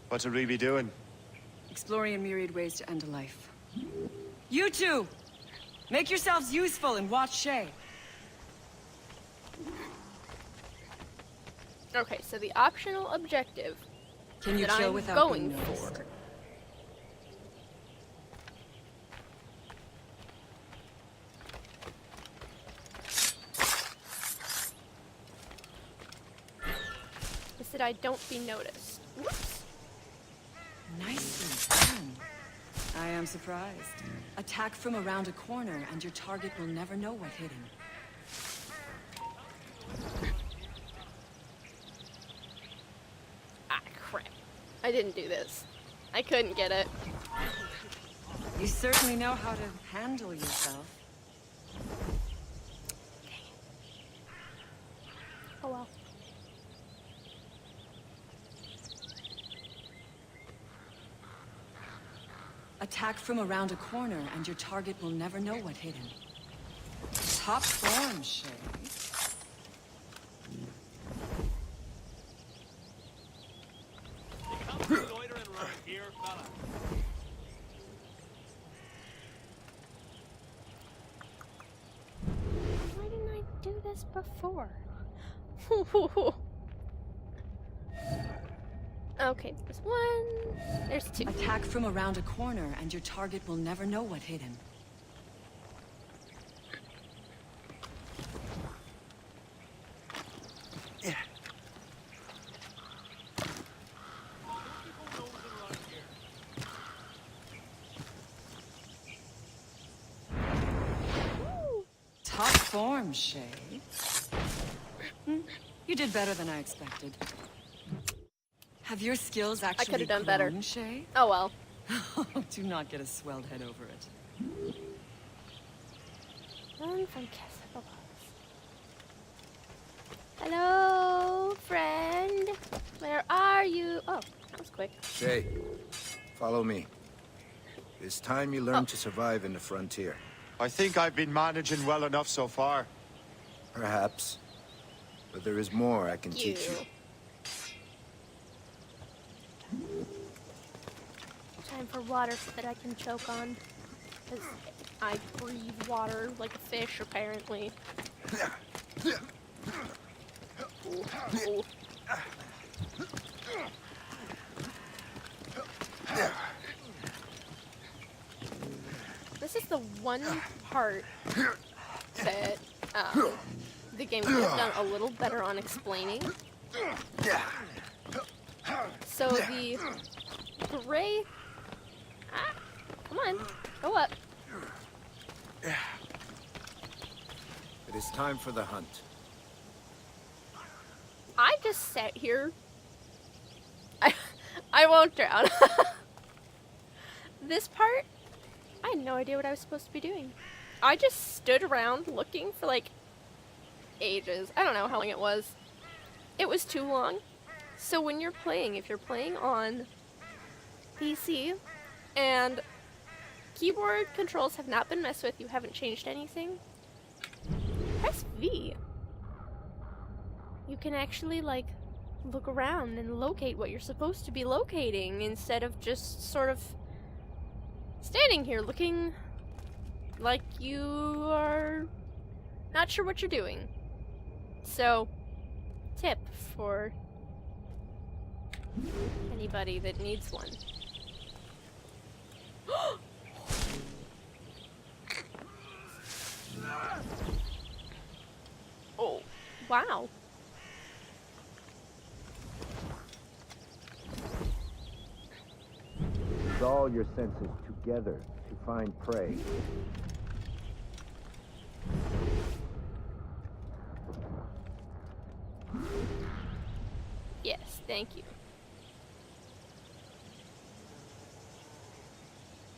S13: What would we be doing?
S17: Exploring a myriad ways to end a life. You two! Make yourselves useful and watch Shay.
S1: Okay, so the optional objective
S17: Can you
S1: that
S17: kill
S1: I'm
S17: without
S1: going
S17: being noticed?
S1: for is that I don't be noticed. Whoops.
S17: Nicely done. I am surprised. Attack from around a corner and your target will never know what hit him.
S1: Ah, crap. I didn't do this. I couldn't get it.
S17: You certainly know how to handle yourself.
S1: Oh well.
S17: Attack from around a corner and your target will never know what hit him. Top form, Shay.
S1: Why didn't I do this before? Okay, there's one. There's two.
S17: Attack from around a corner, and your target will never know what hit him. Top form, Shay. You did better than I expected. Have your skills actually
S1: I could have done better.
S17: grown, Shay?
S1: Oh well.
S17: Do not get a swelled head over it.
S1: Run from Castle. Hello, friend. Where are you? Oh, that was quick.
S18: Shay, follow me. It's time you learn to survive in the frontier.
S13: I think I've been managing well enough so far.
S18: Perhaps. But there is more I can teach you.
S1: Time for water that I can choke on. Because I breathe water like a fish, apparently. Ooh, ooh. This is the one part that the game could have done a little better on explaining. So the gray... Ah, come on, go up.
S18: It is time for the hunt.
S1: I just sat here. I won't drown. This part, I had no idea what I was supposed to be doing. I just stood around looking for like ages. I don't know how long it was. It was too long. So when you're playing, if you're playing on PC and keyboard controls have not been messed with, you haven't changed anything, press V. You can actually like look around and locate what you're supposed to be locating instead of just sort of standing here looking like you are not sure what you're doing. So, tip for anybody that needs one. Oh, wow.
S18: Use all your senses together to find prey.
S1: Yes, thank you.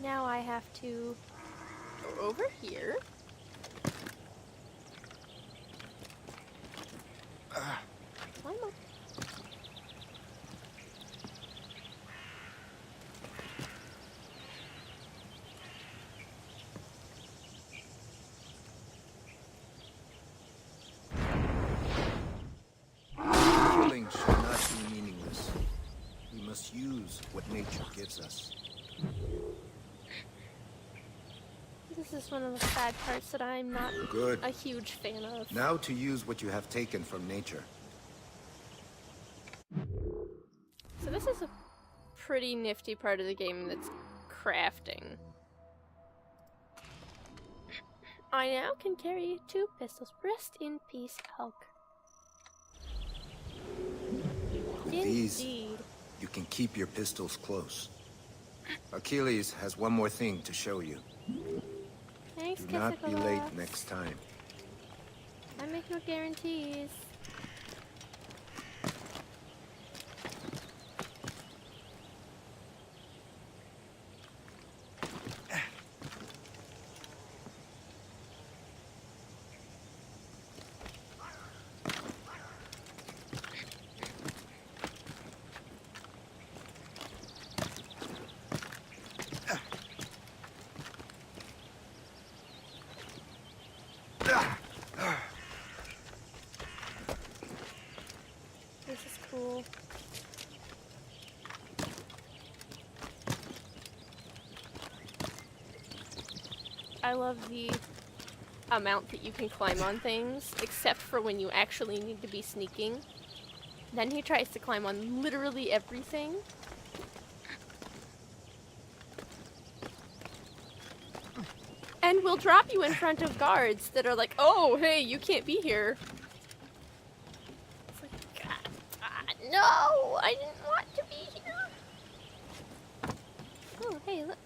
S1: Now I have to go over here. Climb up.
S18: Killing should not be meaningless. We must use what nature gives us.
S1: This is one of the sad parts that I'm not
S18: Good.
S1: a huge fan of.
S18: Now to use what you have taken from nature.
S1: So this is a pretty nifty part of the game that's crafting. I now can carry 2 pistols. Rest in peace, Hulk.
S18: With these, you can keep your pistols close. Achilles has one more thing to show you.
S1: Thanks,
S18: Do not be
S1: Kessicola.
S18: late next time.
S1: I make no guarantees. This is cool. I love the amount that you can climb on things, except for when you actually need to be sneaking. Then he tries to climb on literally everything. And will drop you in front of guards that are like, oh, hey, you can't be here. It's like, God, no, I didn't want to be here. Oh, hey, look.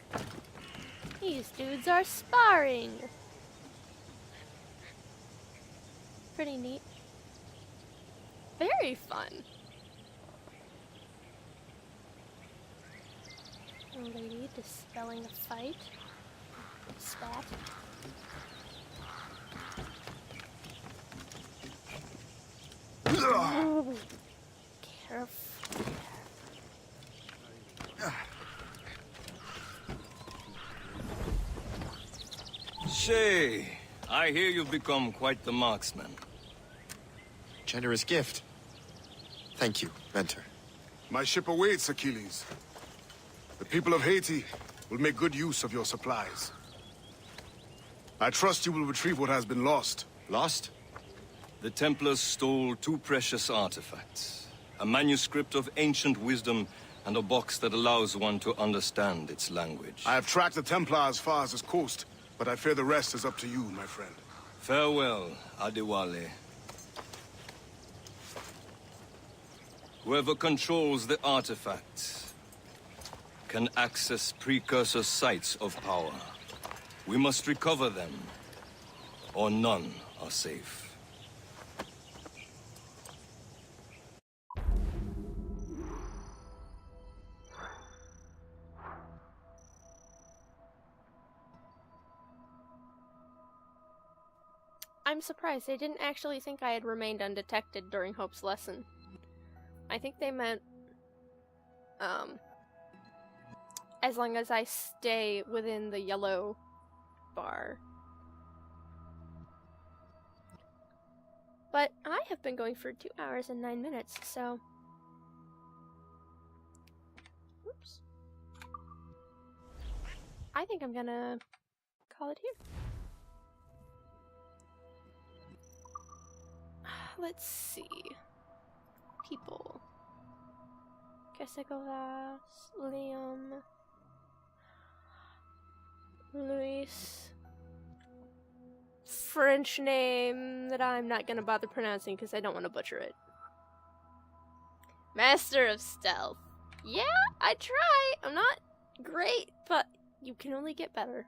S1: These dudes are sparring. Pretty neat. Very fun. A lady dispelling a fight. Spat. Oh, careful.
S12: Shay, I hear you've become quite the marksman.
S13: Generous gift. Thank you, Mentor.
S19: My ship awaits, Achilles. The people of Haiti will make good use of your supplies. I trust you will retrieve what has been lost.
S13: Lost?
S12: The Templars stole 2 precious artifacts. A manuscript of ancient wisdom and a box that allows one to understand its language.
S19: I have tracked the Templar as far as this coast, but I fear the rest is up to you, my friend.
S12: Farewell, Adewale. Whoever controls the artifacts can access precursor sites of power. We must recover them, or none are safe.
S1: I'm surprised they didn't actually think I had remained undetected during Hope's lesson. I think they meant, as long as I stay within the yellow bar. But I have been going for 2 hours and 9 minutes, so... Oops. I think I'm gonna call it here. Let's see. People. Casagovas, Liam, Luis. French name that I'm not gonna bother pronouncing because I don't want to butcher it. Master of Stealth. Yeah, I try. I'm not great, but you can only get better.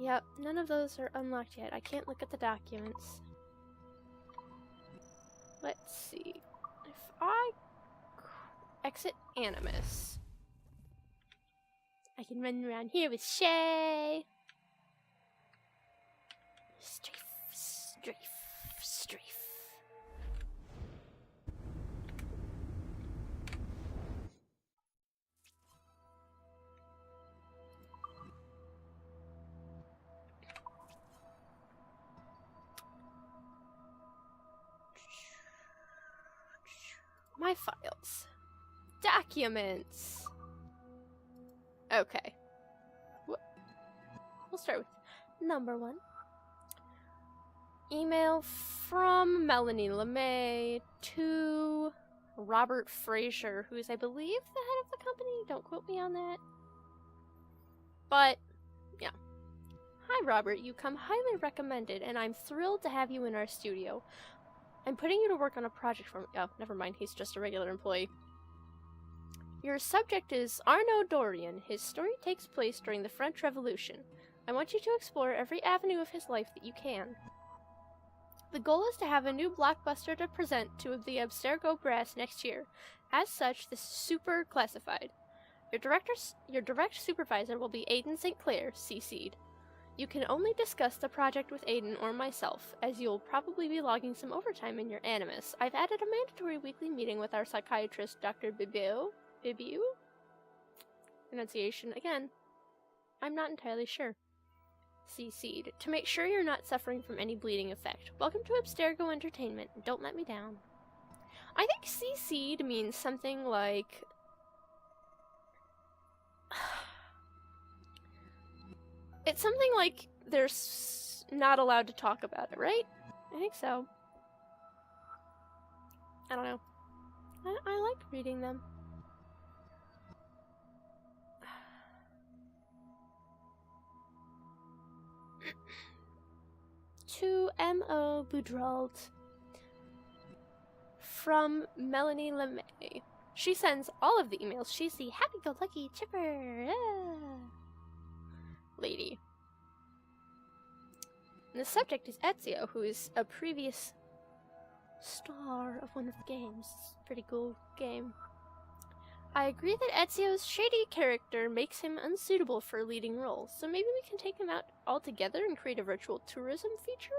S1: Yep, none of those are unlocked yet. I can't look at the documents. Let's see. If I exit Animus, I can run around here with Shay. Strafe, strafe, strafe. My files. Documents. Okay. We'll start with number 1. Email from Melanie LeMay to Robert Fraser, who is, I believe, the head of the company. Don't quote me on that. But, yeah. Hi, Robert. You come highly recommended, and I'm thrilled to have you in our studio. I'm putting you to work on a project for me. Oh, never mind. He's just a regular employee. Your subject is Arnaud Dorian. His story takes place during the French Revolution. I want you to explore every avenue of his life that you can. The goal is to have a new blockbuster to present to the Abstergo brass next year. As such, this is super classified. Your direct supervisor will be Aiden St. Clair, CC'd. You can only discuss the project with Aiden or myself, as you'll probably be logging some overtime in your Animus. I've added a mandatory weekly meeting with our psychiatrist, Dr. Bibiu? Pronunciation, again, I'm not entirely sure. CC'd. To make sure you're not suffering from any bleeding effect. Welcome to Abstergo Entertainment. Don't let me down. I think CC'd means something like... It's something like they're not allowed to talk about it, right? I think so. I don't know. I like reading them. To M.O. Boudreaux from Melanie LeMay. She sends all of the emails. She's the happy-go-lucky, chipper lady. And the subject is Ezio, who is a previous star of one of the games. Pretty cool game. I agree that Ezio's shady character makes him unsuitable for a leading role, so maybe we can take him out altogether and create a virtual tourism feature?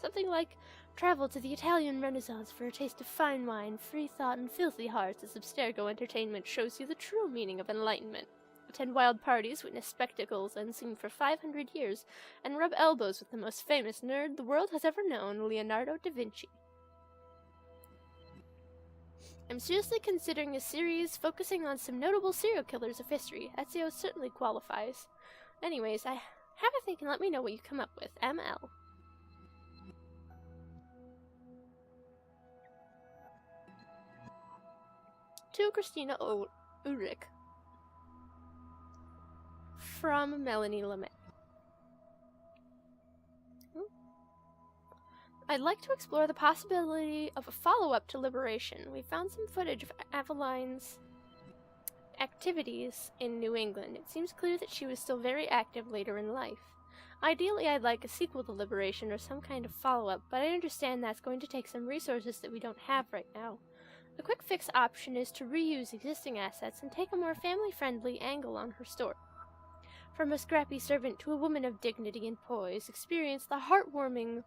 S1: Something like, travel to the Italian Renaissance for a taste of fine wine, free thought, and filthy hearts as Abstergo Entertainment shows you the true meaning of enlightenment. Attend wild parties, witness spectacles unseen for 500 years, and rub elbows with the most famous nerd the world has ever known, Leonardo da Vinci. I'm seriously considering a series focusing on some notable serial killers of history. Ezio certainly qualifies. Anyways, have a think and let me know what you come up with. ML. To Christina Ulrich. From Melanie LeMay. I'd like to explore the possibility of a follow-up to Liberation. We found some footage of Aveline's activities in New England. It seems clear that she was still very active later in life. Ideally, I'd like a sequel to Liberation or some kind of follow-up, but I understand that's going to take some resources that we don't have right now. The quick fix option is to reuse existing assets and take a more family-friendly angle on her story. From a scrappy servant to a woman of dignity and poise, experience the heartwarming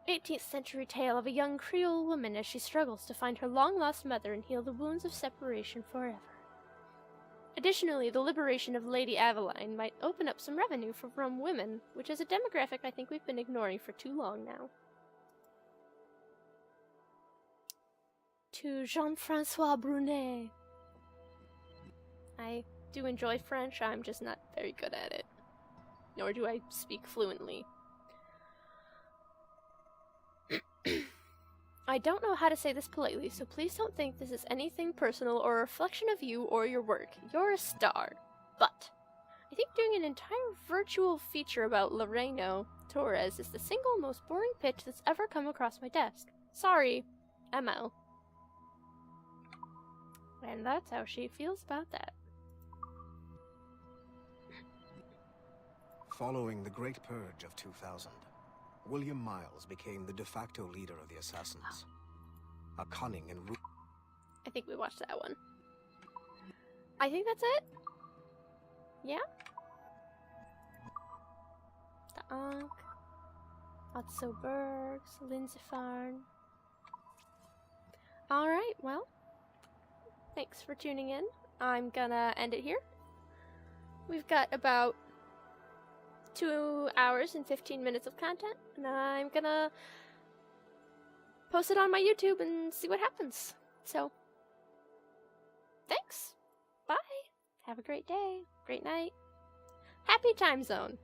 S1: 18th century tale of a young Creole woman as she struggles to find her long-lost mother and heal the wounds of separation forever. Additionally, the liberation of Lady Aveline might open up some revenue for Rome women, which is a demographic I think we've been ignoring for too long now. To Jean-Francois Brunet. I do enjoy French, I'm just not very good at it. Nor do I speak fluently. I don't know how to say this politely, so please don't think this is anything personal or a reflection of you or your work. You're a star. But I think doing an entire virtual feature about Loreno Torres is the single most boring pitch that's ever come across my desk. Sorry, ML. And that's how she feels about that.
S11: Following the Great Purge of 2000, William Miles became the de facto leader of the Assassins. A cunning and
S1: I think we watched that one. I think that's it? Yeah? The Ankh, Otso Bergs, Lindsfarne. Alright, well. Thanks for tuning in. I'm gonna end it here. We've got about 2 hours and 15 minutes of content, and I'm gonna post it on my YouTube and see what happens. So, thanks. Bye. Have a great day. Great night. Happy time zone.